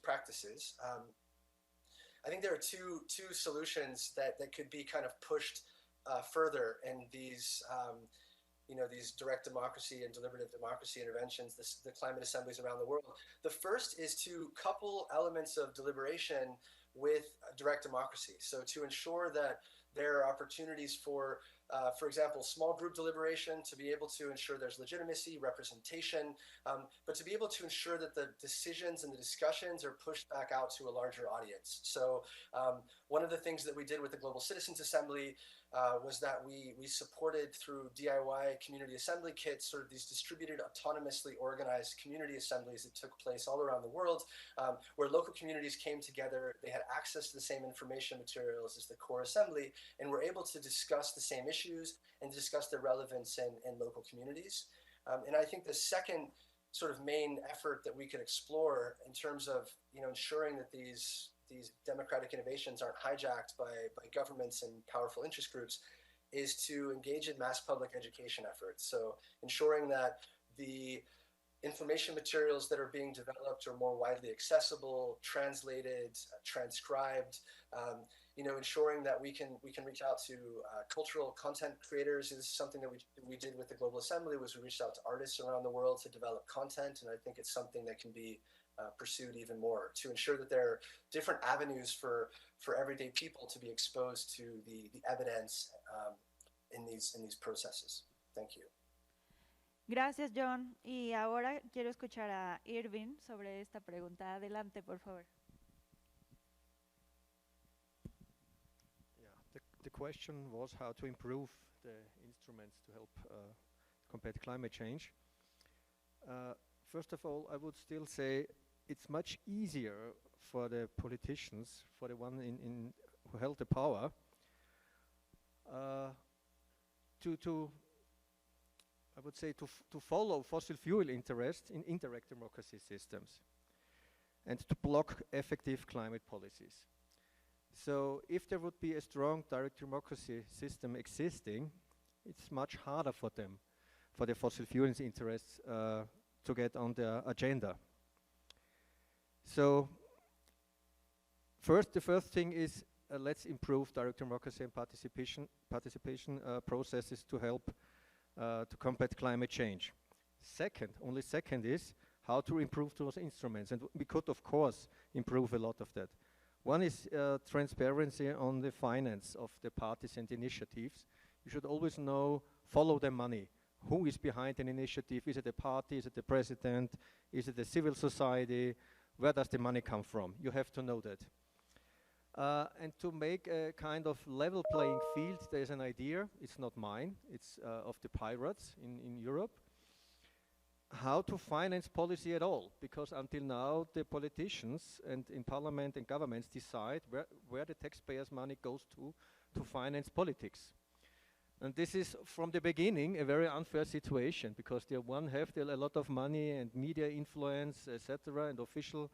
practices, I think there are two solutions that could be kind of pushed further in these these direct democracy and deliberative democracy interventions, the climate assemblies around the world. The first is to couple elements of deliberation with direct democracy. So to ensure that there are opportunities for example, small group deliberation, to be able to ensure there's legitimacy, representation, but to be able to ensure that the decisions and the discussions are pushed back out to a larger audience. So one of the things that we did with the Global Citizens Assembly was that we supported through DIY community assembly kits, sort of these distributed, autonomously organized community assemblies that took place all around the world, where local communities came together. They had access to the same information materials as the core assembly, and were able to discuss the same issues and discuss their relevance in local communities. And I think the second sort of main effort that we could explore in terms of ensuring that these democratic innovations aren't hijacked by governments and powerful interest groups is to engage in mass public education efforts. So ensuring that the information materials that are being developed are more widely accessible, translated, transcribed, ensuring that we can reach out to cultural content creators. This is something that we did with the Global Assembly, was we reached out to artists around the world to develop content, and I think it's something that can be pursued even more, to ensure that there are different avenues for everyday people to be exposed to the evidence in these processes. Thank you. Gracias, John. Y ahora quiero escuchar a Irving sobre esta pregunta. Adelante, por favor. Yeah, the question was how to improve the instruments to help combat climate change. First of all, I would still say it's much easier for the politicians, for the one who held the power, I would say to follow fossil fuel interests in indirect democracy systems and to block effective climate policies. So if there would be a strong direct democracy system existing, it's much harder for them for the fossil fuels interests to get on their agenda. So the first thing is let's improve direct democracy and participation processes to help to combat climate change. Only second is how to improve those instruments, and we could of course improve a lot of that. One is transparency on the finance of the parties and initiatives. You should always follow the money. Who is behind an initiative? Is it a party? Is it the president? Is it the civil society? Where does the money come from? You have to know that. And to make a kind of level playing field, there's an idea, it's not mine, it's of the pirates in Europe, how to finance policy at all, because until now the politicians and in parliament and governments decide where the taxpayers' money goes to finance politics. And this is from the beginning a very unfair situation, because the one have a lot of money and media influence, etc., and official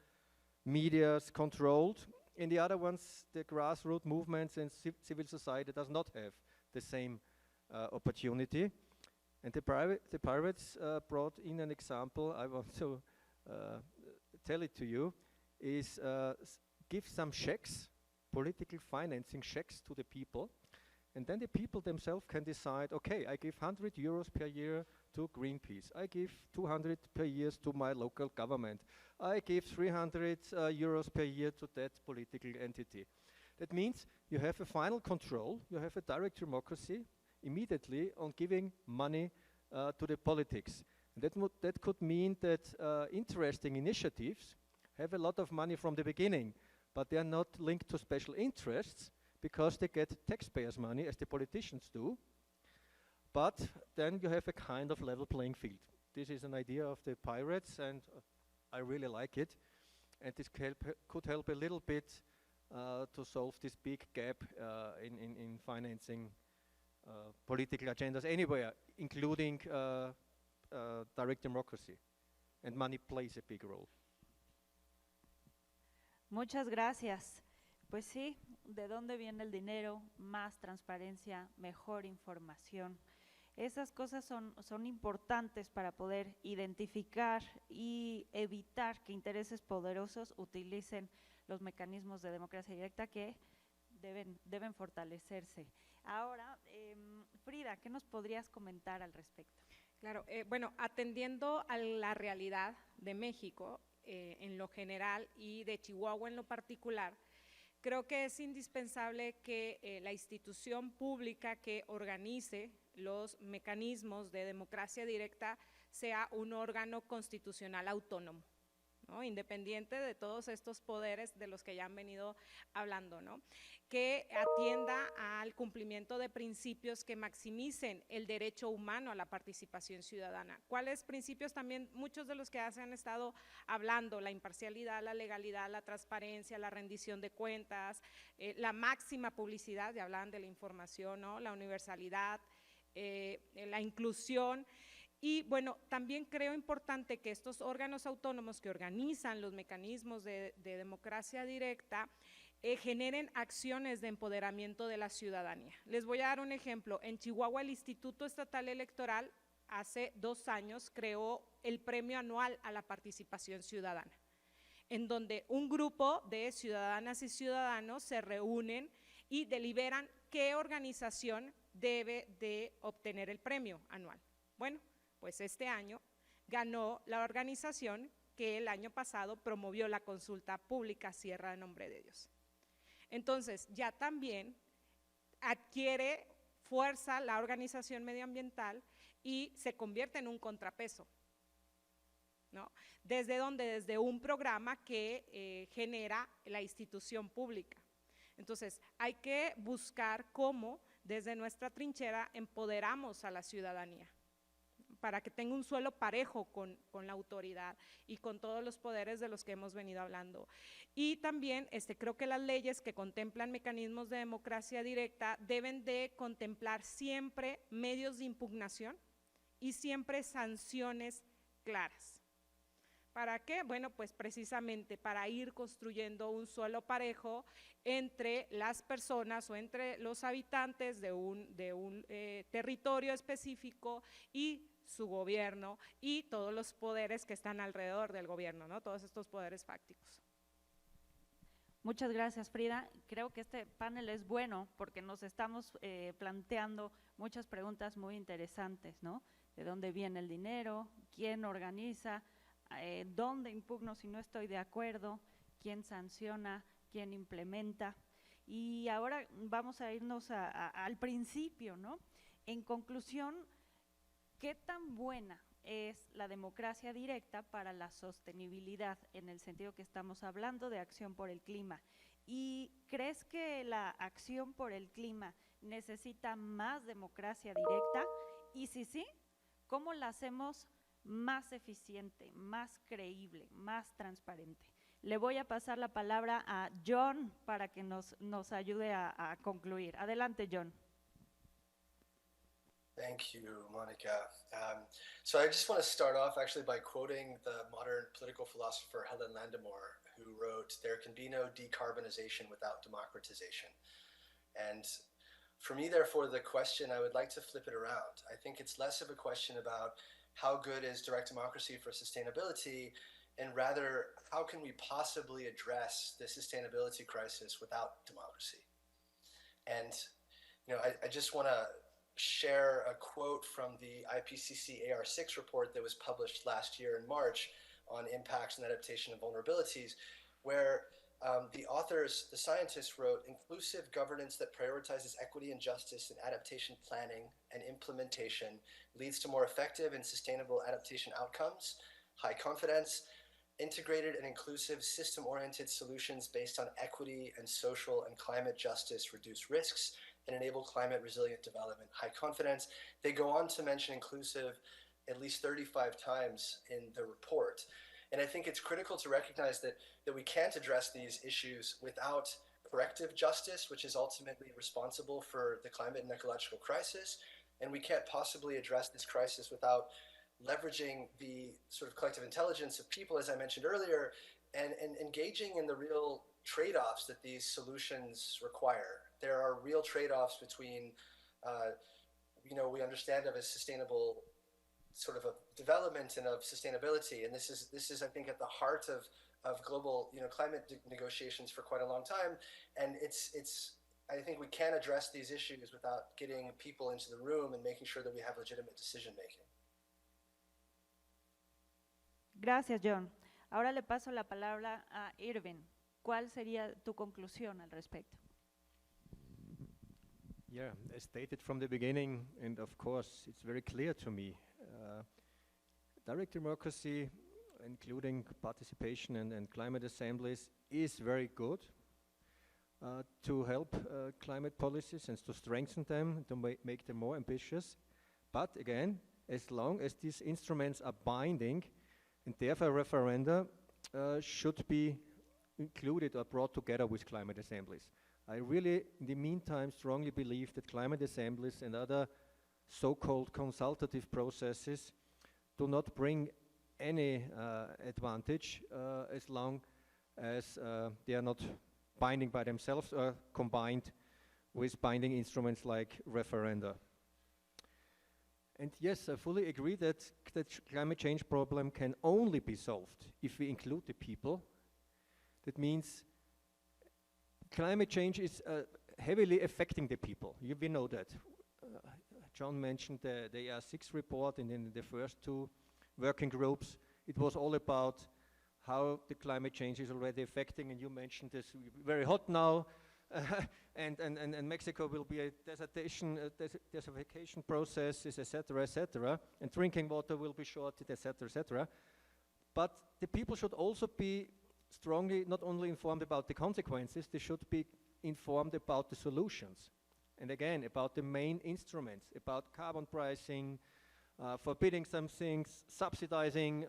media's controlled. In the other ones, the grassroots movements and civil society does not have the same opportunity. And the pirates brought in an example, I want to tell it to you, is give some checks, political financing checks to the people, and then the people themselves can decide, okay, I give 100 euros per year to Greenpeace, I give 200 per year to my local government, I give 300 euros per year to that political entity. That means you have a final control, you have a direct democracy immediately on giving money to the politics. And that could mean that interesting initiatives have a lot of money from the beginning, but they are not linked to special interests because they get taxpayers' money, as the politicians do. But then you have a kind of level playing field. This is an idea of the pirates, and I really like it. And this could help a little bit to solve this big gap in financing political agendas anywhere, including direct democracy. And money plays a big role. Muchas gracias. Pues sí, ¿de dónde viene el dinero? Más transparencia, mejor información. Esas cosas son importantes para poder identificar y evitar que intereses poderosos utilicen los mecanismos de democracia directa que deben fortalecerse. Ahora, Frida, ¿qué nos podrías comentar al respecto? Claro, bueno, atendiendo a la realidad de México en lo general y de Chihuahua en lo particular, creo que es indispensable que la institución pública que organice los mecanismos de democracia directa sea un órgano constitucional autónomo, ¿no? Independiente de todos estos poderes de los que ya han venido hablando, ¿no? Que atienda al cumplimiento de principios que maximicen el derecho humano a la participación ciudadana. ¿Cuáles principios? También muchos de los que se han estado hablando: la imparcialidad, la legalidad, la transparencia, la rendición de cuentas, la máxima publicidad, ya hablaban de la información, ¿no? La universalidad, la inclusión. Y bueno, también creo importante que estos órganos autónomos que organizan los mecanismos de democracia directa generen acciones de empoderamiento de la ciudadanía. Les voy a dar un ejemplo. En Chihuahua, el Instituto Estatal Electoral hace 2 años creó el premio anual a la participación ciudadana, en donde un grupo de ciudadanas y ciudadanos se reúnen y deliberan qué organización debe de obtener el premio anual. Bueno, pues este año ganó la organización que el año pasado promovió la consulta pública Sierra de Nombre de Dios. Entonces, ya también adquiere fuerza la organización medioambiental y se convierte en un contrapeso, ¿no? ¿Desde dónde? Desde un programa que genera la institución pública. Entonces, hay que buscar cómo desde nuestra trinchera empoderamos a la ciudadanía para que tenga un suelo parejo con la autoridad y con todos los poderes de los que hemos venido hablando. Y también creo que las leyes que contemplan mecanismos de democracia directa deben de contemplar siempre medios de impugnación y siempre sanciones claras, ¿Para qué? Bueno, pues precisamente para ir construyendo un suelo parejo entre las personas o entre los habitantes de un territorio específico y su gobierno y todos los poderes que están alrededor del gobierno, ¿no? Todos estos poderes fácticos. Muchas gracias, Frida. Creo que este panel es bueno porque nos estamos planteando muchas preguntas muy interesantes, ¿no? ¿De dónde viene el dinero? ¿Quién organiza? ¿Dónde impugno si no estoy de acuerdo? ¿Quién sanciona? ¿Quién implementa? Y ahora vamos a irnos al principio, ¿no? En conclusión, ¿qué tan buena es la democracia directa para la sostenibilidad, en el sentido que estamos hablando de acción por el clima? ¿Y crees que la acción por el clima necesita más democracia directa? Y si sí, ¿cómo la hacemos más eficiente, más creíble, más transparente? Le voy a pasar la palabra a John para que nos ayude a concluir. Adelante, John. Thank you, Monica. So I just want to start off actually by quoting the modern political philosopher Helen Landemore, who wrote, "There can be no decarbonization without democratization." And for me, therefore, the question, I would like to flip it around. I think it's less of a question about how good is direct democracy for sustainability, and rather, how can we possibly address the sustainability crisis without democracy? And I just want to share a quote from the IPCC AR6 report that was published last year in March on impacts and adaptation and vulnerabilities, where the authors, the scientists wrote, "Inclusive governance that prioritizes equity and justice in adaptation planning and implementation leads to more effective and sustainable adaptation outcomes, high confidence, integrated and inclusive system-oriented solutions based on equity and social and climate justice reduce risks, and enable climate resilient development, high confidence." They go on to mention inclusive at least 35 times in the report. And I think it's critical to recognize that we can't address these issues without corrective justice, which is ultimately responsible for the climate and ecological crisis. And we can't possibly address this crisis without leveraging the sort of collective intelligence of people, as I mentioned earlier, and engaging in the real trade-offs that these solutions require. There are real trade-offs between, we understand of as sustainable sort of a development and of sustainability, and this is I think at the heart of global climate negotiations for quite a long time, and it's I think we can't address these issues without getting people into the room and making sure that we have legitimate decision making. Gracias, John. Ahora le paso la palabra a Irving. ¿Cuál sería tu conclusión al respecto? Yeah, as stated from the beginning, and of course it's very clear to me, direct democracy, including participation and climate assemblies, is very good to help climate policies and to strengthen them, to make them more ambitious. But again, as long as these instruments are binding, and therefore referenda should be included or brought together with climate assemblies. I really, in the meantime, strongly believe that climate assemblies and other so-called consultative processes do not bring any advantage as long as they are not binding by themselves or combined with binding instruments like referenda. And yes, I fully agree that the climate change problem can only be solved if we include the people. That means climate change is heavily affecting the people. We know that. John mentioned the AR6 report, and in the first two working groups, it was all about how the climate change is already affecting, and you mentioned this very hot now, and Mexico will be a desertification processes, etc., and drinking water will be shorted, etc. But the people should also be strongly not only informed about the consequences, they should be informed about the solutions. And again, about the main instruments, about carbon pricing, forbidding some things, subsidizing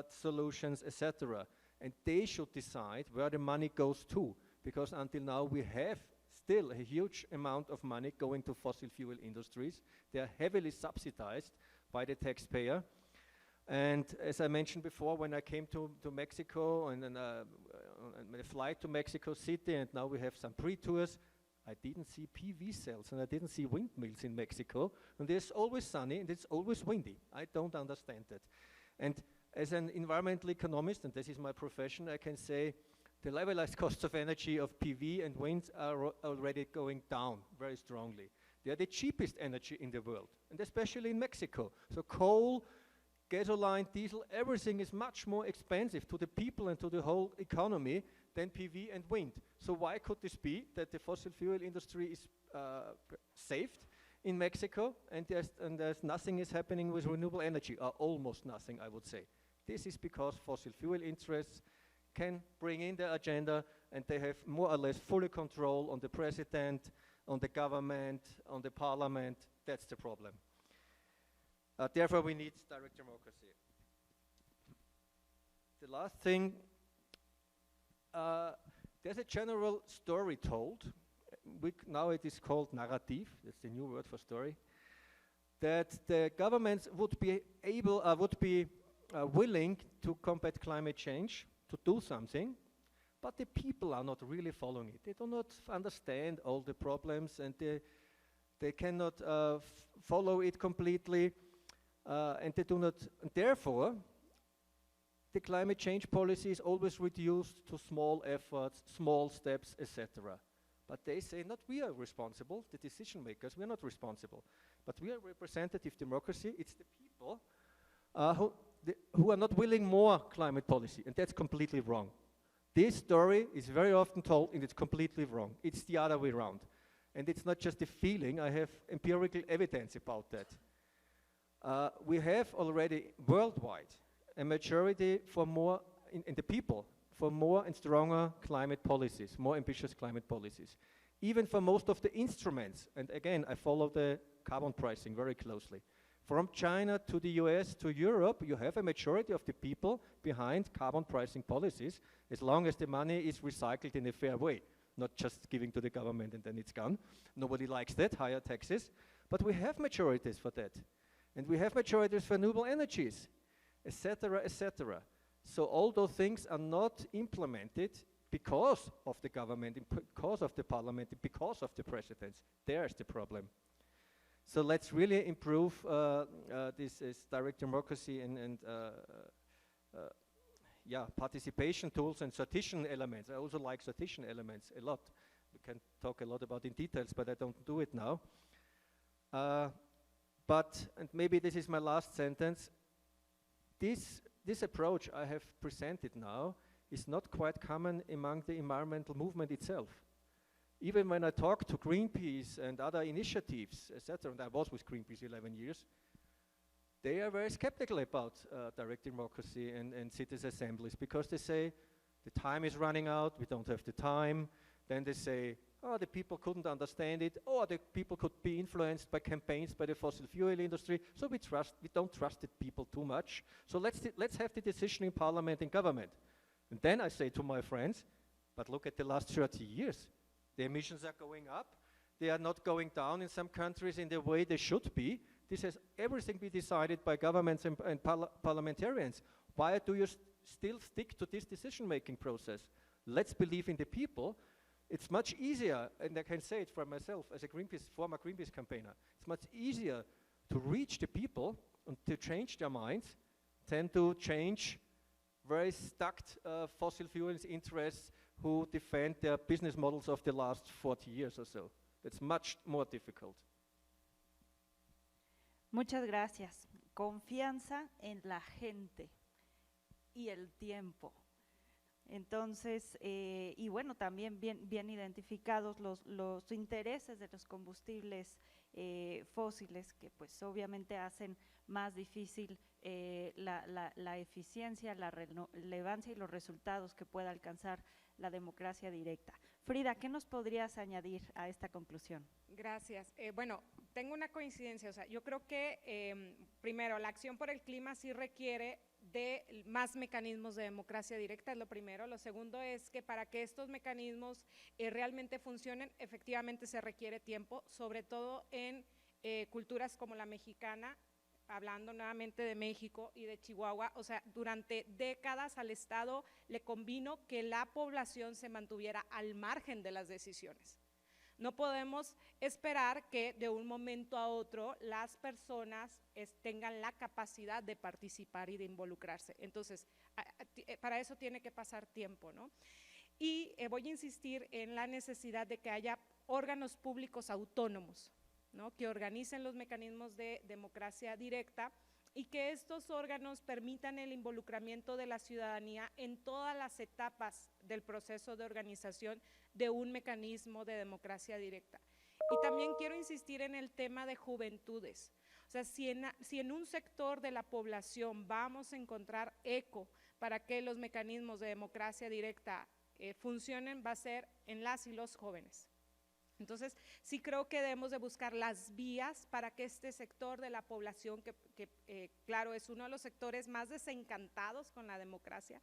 solutions, etc. And they should decide where the money goes to, because until now we have still a huge amount of money going to fossil fuel industries. They are heavily subsidized by the taxpayer. And as I mentioned before, when I came to Mexico and then on my flight to Mexico City, and now we have some pre-tours, I didn't see PV cells and I didn't see windmills in Mexico. And it's always sunny and it's always windy. I don't understand that. And as an environmental economist, and this is my profession, I can say the levelized costs of energy of PV and wind are already going down very strongly. They are the cheapest energy in the world, and especially in Mexico. So coal, gasoline, diesel, everything is much more expensive to the people and to the whole economy than PV and wind. So why could this be that the fossil fuel industry is saved in Mexico and there's nothing is happening with renewable energy, or almost nothing, I would say. This is because fossil fuel interests can bring in their agenda and they have more or less fully control on the president, on the government, on the parliament. That's the problem. Therefore, we need direct democracy. The last thing, there's a general story told. Now it is called narrative. That's the new word for story. That the governments would be able, willing to combat climate change, to do something, but the people are not really following it. They do not understand all the problems, and they cannot follow it completely, and they do not. And therefore, the climate change policy is always reduced to small efforts, small steps, etc. But they say, not we are responsible, the decision makers, we are not responsible. But we are representative democracy, it's the people who are not willing more climate policy, and that's completely wrong. This story is very often told, and it's completely wrong. It's the other way around. And it's not just a feeling, I have empirical evidence about that. We have already worldwide a majority for more, in the people, for more and stronger climate policies, more ambitious climate policies. Even for most of the instruments, and again, I follow the carbon pricing very closely. From China to the US to Europe, you have a majority of the people behind carbon pricing policies, as long as the money is recycled in a fair way, not just giving to the government and then it's gone. Nobody likes that, higher taxes. But we have majorities for that. And we have majorities for renewable energies, etc., etc. So all those things are not implemented because of the government, because of the parliament, because of the presidents. There's the problem. So let's really improve this direct democracy and participation tools and sortition elements. I also like sortition elements a lot. We can talk a lot about in details, but I don't do it now. And maybe this is my last sentence, this approach I have presented now is not quite common among the environmental movement itself. Even when I talk to Greenpeace and other initiatives, etc., and I was with Greenpeace 11 years, they are very skeptical about direct democracy and citizen assemblies, because they say the time is running out, we don't have the time. Then they say, oh, the people couldn't understand it, or the people could be influenced by campaigns by the fossil fuel industry, so we don't trust the people too much. So let's have the decision in parliament and government. And then I say to my friends, but look at the last 30 years. The emissions are going up. They are not going down in some countries in the way they should be. This has everything been decided by governments and parliamentarians. Why do you still stick to this decision-making process? Let's believe in the people. It's much easier, and I can say it for myself as a former Greenpeace campaigner, it's much easier to reach the people and to change their minds than to change very stuck fossil fuels interests who defend their business models of the last 40 years or so. It's much more difficult. Muchas gracias. Confianza en la gente y el tiempo. Entonces, y bueno, también bien identificados los intereses de los combustibles fósiles, que pues obviamente hacen más difícil la eficiencia, la relevancia y los resultados que pueda alcanzar la democracia directa. Frida, ¿qué nos podrías añadir a esta conclusión? Gracias. Bueno, tengo una coincidencia, o sea, yo creo que primero, la acción por el clima sí requiere de más mecanismos de democracia directa, es lo primero. Lo segundo es que para que estos mecanismos realmente funcionen, efectivamente se requiere tiempo, sobre todo en culturas como la mexicana, hablando nuevamente de México y de Chihuahua, o sea, durante décadas al Estado le convino que la población se mantuviera al margen de las decisiones. No podemos esperar que de un momento a otro las personas tengan la capacidad de participar y de involucrarse. Entonces, para eso tiene que pasar tiempo, ¿no? Y voy a insistir en la necesidad de que haya órganos públicos autónomos, ¿no? Que organicen los mecanismos de democracia directa y que estos órganos permitan el involucramiento de la ciudadanía en todas las etapas del proceso de organización de un mecanismo de democracia directa. Y también quiero insistir en el tema de juventudes. O sea, si en un sector de la población vamos a encontrar eco para que los mecanismos de democracia directa funcionen, va a ser en las y los jóvenes. Entonces, sí creo que debemos de buscar las vías para que este sector de la población, claro, es uno de los sectores más desencantados con la democracia,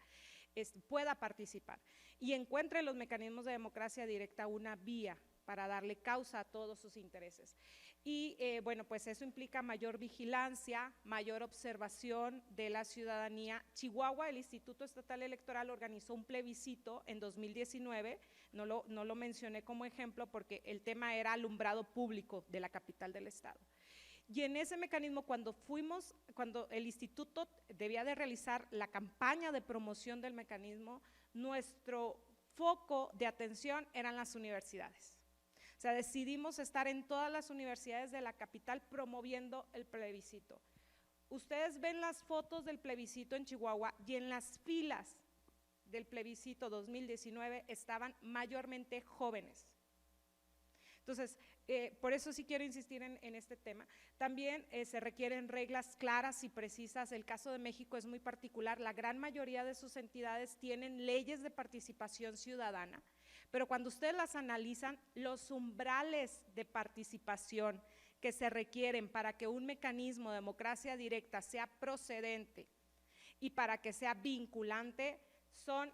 pueda participar y encuentre en los mecanismos de democracia directa una vía para darle causa a todos sus intereses. Y bueno, pues eso implica mayor vigilancia, mayor observación de la ciudadanía. Chihuahua, el Instituto Estatal Electoral organizó un plebiscito en 2019, no lo mencioné como ejemplo porque el tema era alumbrado público de la capital del estado. Y en ese mecanismo, cuando el instituto debía de realizar la campaña de promoción del mecanismo, nuestro foco de atención eran las universidades. O sea, decidimos estar en todas las universidades de la capital promoviendo el plebiscito. Ustedes ven las fotos del plebiscito en Chihuahua y en las filas del plebiscito 2019 estaban mayormente jóvenes. Entonces, por eso sí quiero insistir en este tema. También se requieren reglas claras y precisas. El caso de México es muy particular. La gran mayoría de sus entidades tienen leyes de participación ciudadana, pero cuando ustedes las analizan, los umbrales de participación que se requieren para que un mecanismo de democracia directa sea procedente y para que sea vinculante son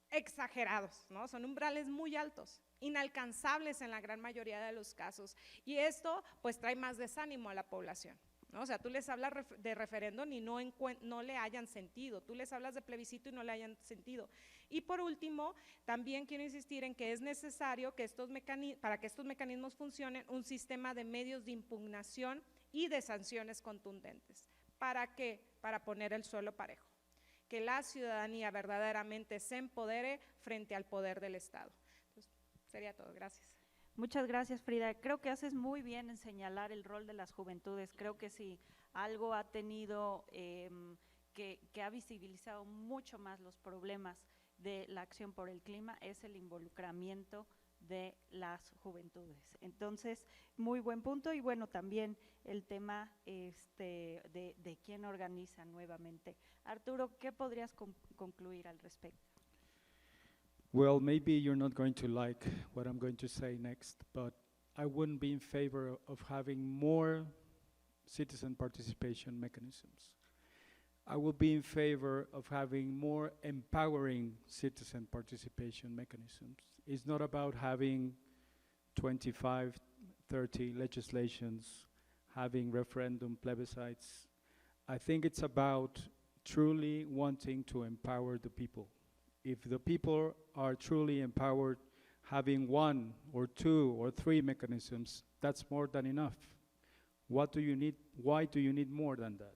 exagerados, ¿no? Son umbrales muy altos, inalcanzables en la gran mayoría de los casos, y esto pues trae más desánimo a la población, ¿no? O sea, tú les hablas de referéndum y no le hayan sentido, tú les hablas de plebiscito y no le hayan sentido. Y por último, también quiero insistir en que es necesario que para que estos mecanismos funcionen, un sistema de medios de impugnación y de sanciones contundentes. ¿Para qué? Para poner el suelo parejo, que la ciudadanía verdaderamente se empodere frente al poder del Estado. Entonces, sería todo, gracias. Muchas gracias, Frida. Creo que haces muy bien en señalar el rol de las juventudes. Creo que si algo ha tenido, que ha visibilizado mucho más los problemas de la acción por el clima, es el involucramiento de las juventudes. Entonces, muy buen punto. Y bueno, también el tema de quién organiza nuevamente. Arturo, ¿qué podrías concluir al respecto? Well, maybe you're not going to like what I'm going to say next, but I wouldn't be in favor of having more citizen participation mechanisms. I would be in favor of having more empowering citizen participation mechanisms. It's not about having 25, 30 legislations, having referendum plebiscites. I think it's about truly wanting to empower the people. If the people are truly empowered, having one or two or three mechanisms, that's more than enough. What do you need? Why do you need more than that?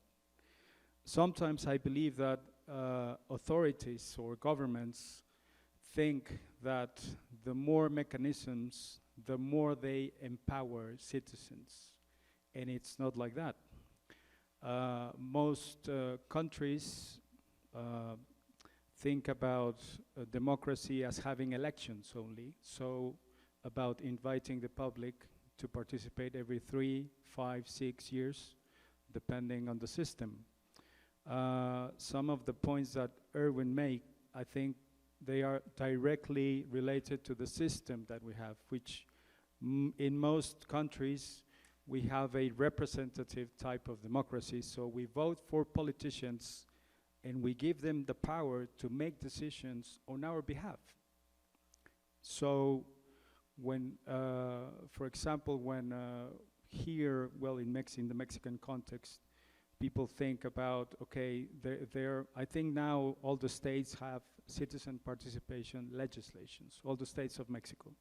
Sometimes I believe that authorities or governments think that the more mechanisms, the more they empower citizens, and it's not like that. Most countries think about democracy as having elections only, so about inviting the public to participate every 3, 5, 6 years, depending on the system. Some of the points that Erwin made, I think they are directly related to the system that we have, which in most countries we have a representative type of democracy, so we vote for politicians and we give them the power to make decisions on our behalf. So when, for example, when here, well, in the Mexican context, people think about, okay, I think now all the states have citizen participation legislations, all the states of Mexico.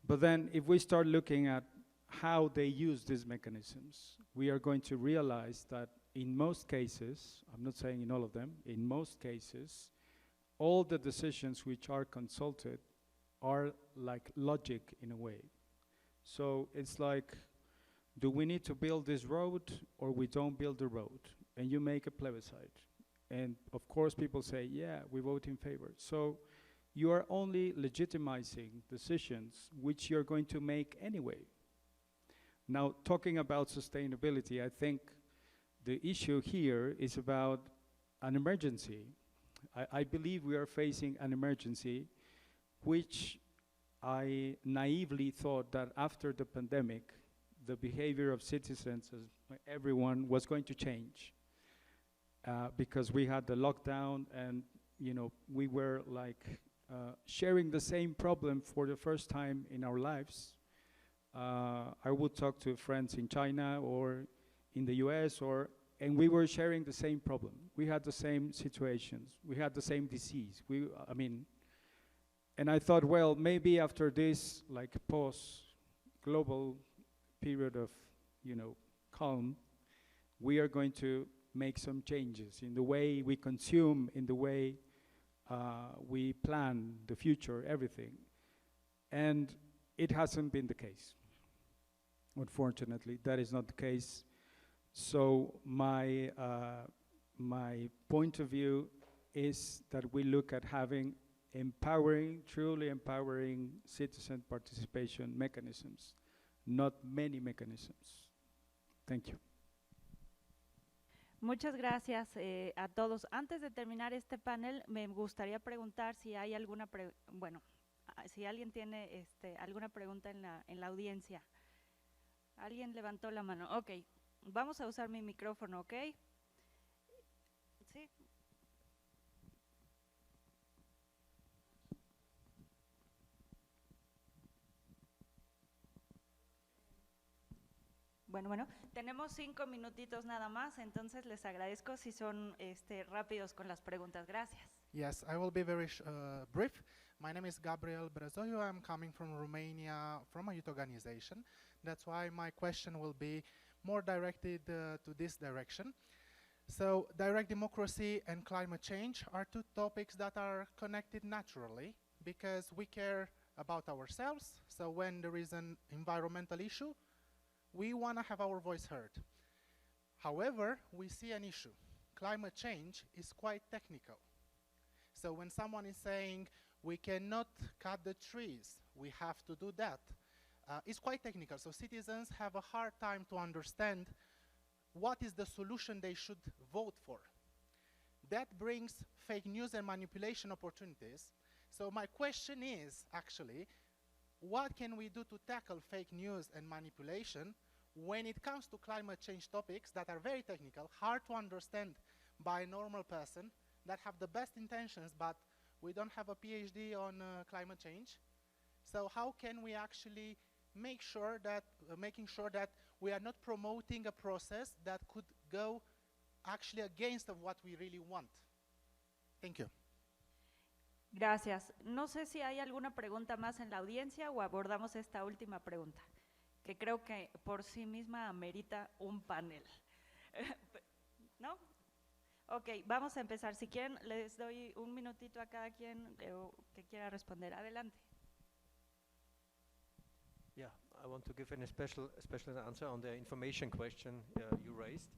But then if we start looking at how they use these mechanisms, we are going to realize that in most cases, I'm not saying in all of them, in most cases, all the decisions which are consulted are like logic in a way. So it's like, do we need to build this road or we don't build the road? And you make a plebiscite. And of course people say, yeah, we vote in favor. So you are only legitimizing decisions which you're going to make anyway. Now, talking about sustainability, I think the issue here is about an emergency. I believe we are facing an emergency, which I naively thought that after the pandemic, the behavior of citizens, everyone, was going to change. Because we had the lockdown and, you know, we were like sharing the same problem for the first time in our lives. I would talk to friends in China or in the US, and we were sharing the same problem. We had the same situations. We had the same disease. And I thought, well, maybe after this, like post-global period of, you know, calm, we are going to make some changes in the way we consume, in the way we plan the future, everything. And it hasn't been the case. Unfortunately, that is not the case. So my point of view is that we look at having empowering, truly empowering citizen participation mechanisms, not many mechanisms. Thank you. Muchas gracias a todos. Antes de terminar este panel, me gustaría preguntar si hay alguna si alguien tiene alguna pregunta en la audiencia. Alguien levantó la mano. Ok, vamos a usar mi micrófono, ¿ok? Sí. Bueno, tenemos 5 minutitos nada más, entonces les agradezco si son rápidos con las preguntas. Gracias. Yes, I will be very brief. My name is Gabriel Brezoiu. I'm coming from Romania, from a youth organization. That's why my question will be more directed to this direction. So, direct democracy and climate change are two topics that are connected naturally because we care about ourselves. So, when there is an environmental issue, we want to have our voice heard. However, we see an issue. Climate change is quite technical. So when someone is saying, we cannot cut the trees, we have to do that, it's quite technical. So citizens have a hard time to understand what is the solution they should vote for. That brings fake news and manipulation opportunities. So my question is, actually, what can we do to tackle fake news and manipulation when it comes to climate change topics that are very technical, hard to understand by a normal person, that have the best intentions, but we don't have a PhD on climate change? So how can we actually make sure that, making sure that we are not promoting a process that could go actually against of what we really want? Thank you. Gracias. No sé si hay alguna pregunta más en la audiencia o abordamos esta última pregunta, que creo que por sí misma amerita un panel. ¿No? Ok, vamos a empezar. Si quieren, les doy un minutito a cada quien que quiera responder. Adelante. Yeah, I want to give a special answer on the information question you raised.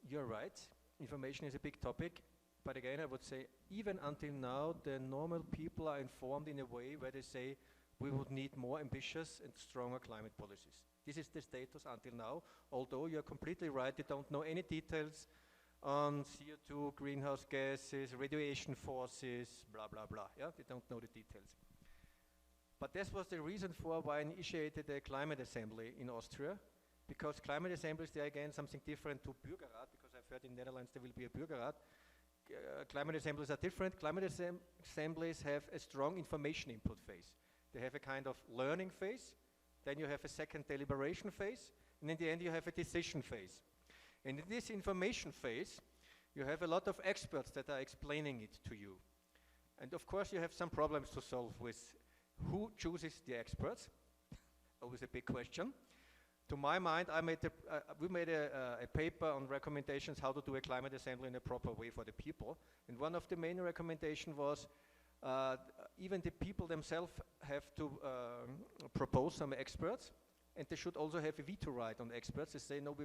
You're right, information is a big topic. But again, I would say, even until now, the normal people are informed in a way where they say, we would need more ambitious and stronger climate policies. This is the status until now, although you're completely right, they don't know any details on CO2, greenhouse gases, radiation forces, blah, blah, blah. Yeah, they don't know the details. But this was the reason for why I initiated a climate assembly in Austria, because climate assemblies, they are again something different to Bürgerrat, because I've heard in Netherlands there will be a Bürgerrat. Climate assemblies are different. Climate assemblies have a strong information input phase. They have a kind of learning phase, then you have a second deliberation phase, And in the end, you have a decision phase. And in this information phase, you have a lot of experts that are explaining it to you. And of course, you have some problems to solve with who chooses the experts. Always a big question. To my mind, we made a paper on recommendations how to do a climate assembly in a proper way for the people. And one of the main recommendations was even the people themselves have to propose some experts, and they should also have a veto right on experts. They say, no,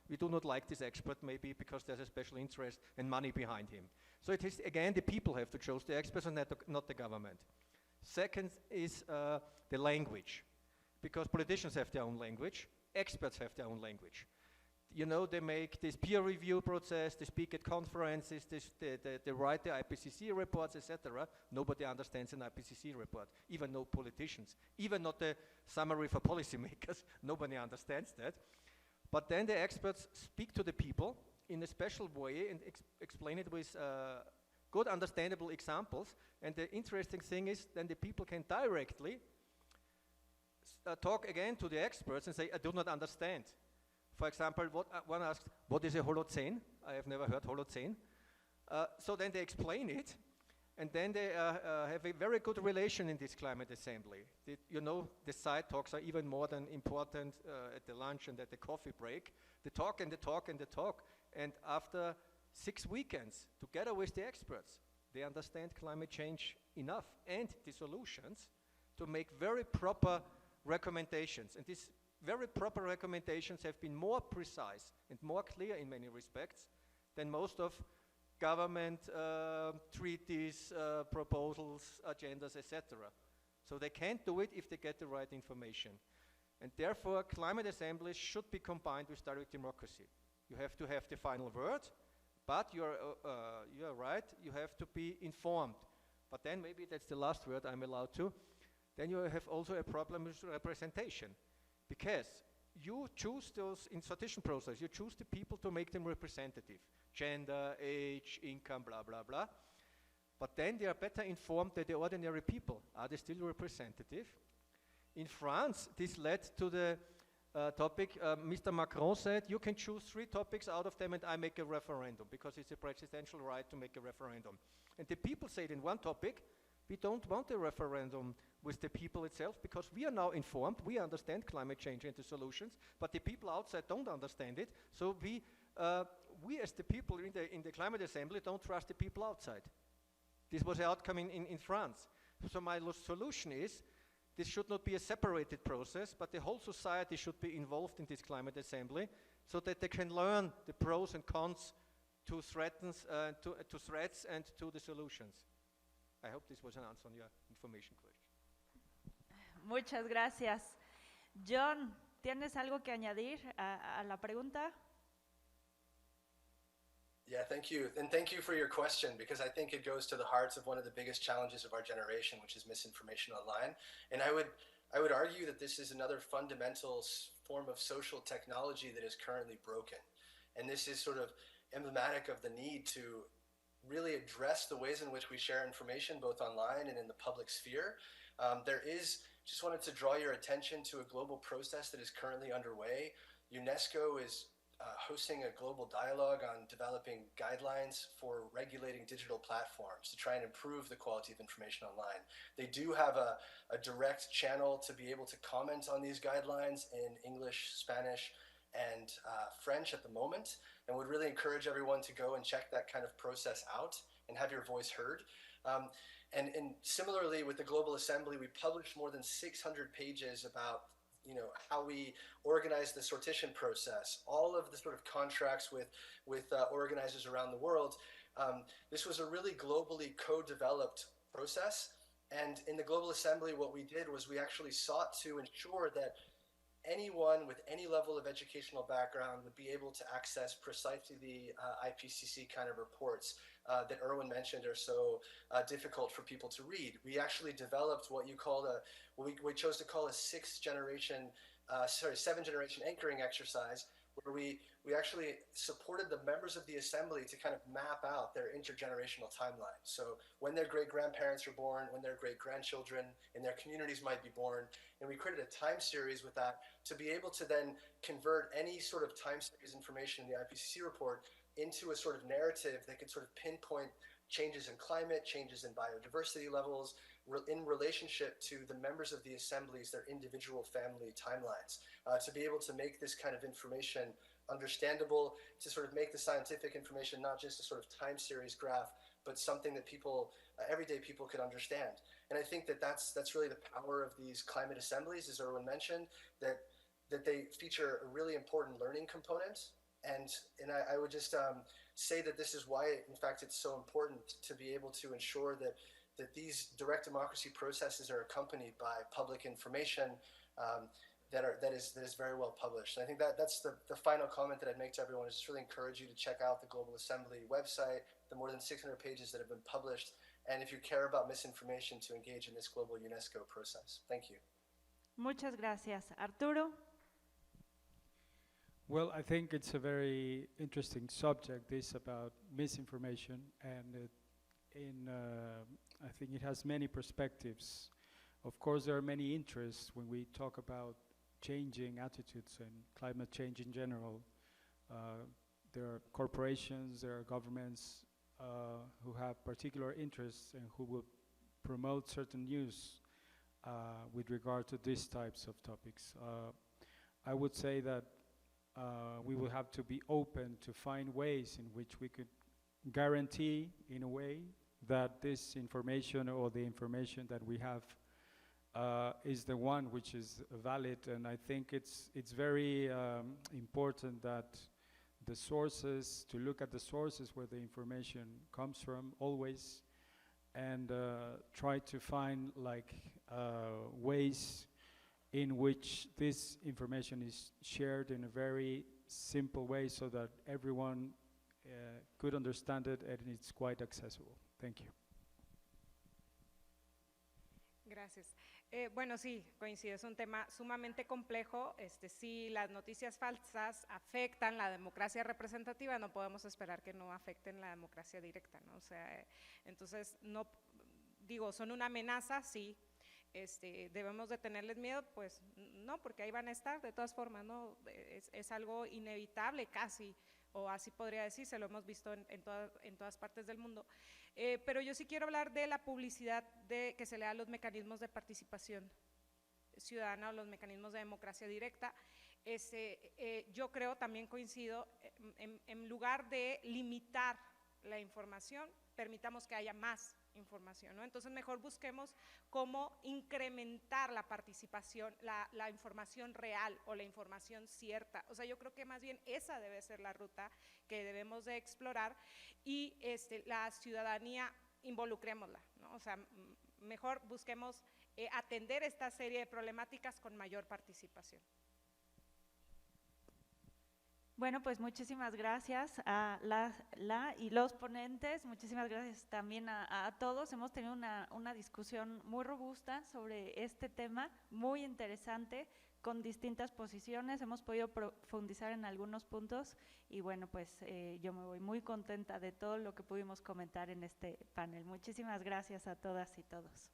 we do not like this expert, maybe because there's a special interest and money behind him. So it is, again, the people have to choose the experts and not the government. Second is the language, because politicians have their own language, experts have their own language. You know, they make this peer review process, they speak at conferences, they write the IPCC reports, etc. Nobody understands an IPCC report, even no politicians, even not the summary for policymakers. Nobody understands that. But then the experts speak to the people in a special way and explain it with good understandable examples. And the interesting thing is then the people can directly talk again to the experts and say, I do not understand. For example, one asks, what is a Holocene? I have never heard Holocene. So then they explain it, and then they have a very good relation in this climate assembly. You know, the side talks are even more than important at the lunch and at the coffee break. They talk and they talk and they talk, and after 6 weekends, together with the experts, they understand climate change enough and the solutions to make very proper recommendations. And these very proper recommendations have been more precise and more clear in many respects than most of government treaties, proposals, agendas, etc. So they can't do it if they get the right information. And therefore, climate assemblies should be combined with direct democracy. You have to have the final word, but you're right, you have to be informed. But then maybe that's the last word I'm allowed to. Then you have also a problem with representation. Because you choose those, in sortition process, you choose the people to make them representative. Gender, age, income, blah, blah, blah. But then they are better informed than the ordinary people. Are they still representative? In France, this led to the topic, Mr. Macron said, you can choose 3 topics out of them and I make a referendum, because it's a presidential right to make a referendum. And the people said in one topic, we don't want a referendum with the people itself, because we are now informed, we understand climate change and the solutions, but the people outside don't understand it. So we as the people in the climate assembly don't trust the people outside. This was the outcome in France. So my solution is, this should not be a separated process, but the whole society should be involved in this climate assembly, so that they can learn the pros and cons to threats and to the solutions. I hope this was an answer on your information question. Muchas gracias. John, ¿tienes algo que añadir a la pregunta? Yeah, thank you. And thank you for your question, because I think it goes to the hearts of one of the biggest challenges of our generation, which is misinformation online. And I would argue that this is another fundamental form of social technology that is currently broken. And this is sort of emblematic of the need to really address the ways in which we share information, both online and in the public sphere. Just wanted to draw your attention to a global process that is currently underway. UNESCO is hosting a global dialogue on developing guidelines for regulating digital platforms to try and improve the quality of information online. They do have a direct channel to be able to comment on these guidelines in English, Spanish, and French at the moment, and would really encourage everyone to go and check that kind of process out and have your voice heard. And similarly, with the Global Assembly, we published more than 600 pages about how we organize the sortition process, all of the sort of contracts with organizers around the world. This was a really globally co-developed process. And in the Global Assembly, what we did was we actually sought to ensure that anyone with any level of educational background would be able to access precisely the IPCC kind of reports that Erwin mentioned are so difficult for people to read. We actually developed what we chose to call a 7-generation anchoring exercise, where we actually supported the members of the assembly to kind of map out their intergenerational timeline. So when their great-grandparents were born, when their great-grandchildren in their communities might be born, and we created a time series with that to be able to then convert any sort of time series information in the IPCC report into a sort of narrative that could sort of pinpoint changes in climate, changes in biodiversity levels, in relationship to the members of the assemblies, their individual family timelines, to be able to make this kind of information understandable, to sort of make the scientific information not just a sort of time series graph, but something that people, everyday people could understand. And I think that that's really the power of these climate assemblies, as Erwin mentioned, that they feature a really important learning component. And I would just say that this is why, in fact, it's so important to be able to ensure that these direct democracy processes are accompanied by public information that is very well published. And I think that's the final comment that I'd make to everyone, is just really encourage you to check out the Global Assembly website, the more than 600 pages that have been published, and if you care about misinformation, to engage in this global UNESCO process. Thank you. Muchas gracias. Arturo. Well, I think it's a very interesting subject, this about misinformation, and I think it has many perspectives. Of course, there are many interests when we talk about changing attitudes and climate change in general. There are corporations, there are governments who have particular interests and who will promote certain news with regard to these types of topics. I would say that we will have to be open to find ways in which we could guarantee, in a way, that this information, or the information that we have, is the one which is valid. And I think it's very important that the sources, to look at the sources where the information comes from always, and try to find ways in which this information is shared in a very simple way, so that everyone could understand it and it's quite accessible. Thank you. Gracias. Bueno, sí, coincido, es un tema sumamente complejo. Sí, las noticias falsas afectan la democracia representativa, no podemos esperar que no afecten la democracia directa, ¿no? O sea, entonces, no, digo, son una amenaza, sí. Debemos de tenerles miedo, pues no, porque ahí van a estar de todas formas, ¿no? Es algo inevitable casi, o así podría decirse, lo hemos visto en todas partes del mundo. Pero yo sí quiero hablar de la publicidad que se le da a los mecanismos de participación ciudadana o los mecanismos de democracia directa. Yo creo, también coincido, en lugar de limitar la información, permitamos que haya más información, ¿no? Entonces mejor busquemos cómo incrementar la participación, la información real o la información cierta. O sea, yo creo que más bien esa debe ser la ruta que debemos de explorar, y la ciudadanía involucrémosla, ¿no? O sea, mejor busquemos atender esta serie de problemáticas con mayor participación. Bueno, pues muchísimas gracias a y los ponentes, muchísimas gracias también a todos. Hemos tenido una discusión muy robusta sobre este tema, muy interesante, con distintas posiciones. Hemos podido profundizar en algunos puntos y bueno, pues yo me voy muy contenta de todo lo que pudimos comentar en este panel. Muchísimas gracias a todas y todos.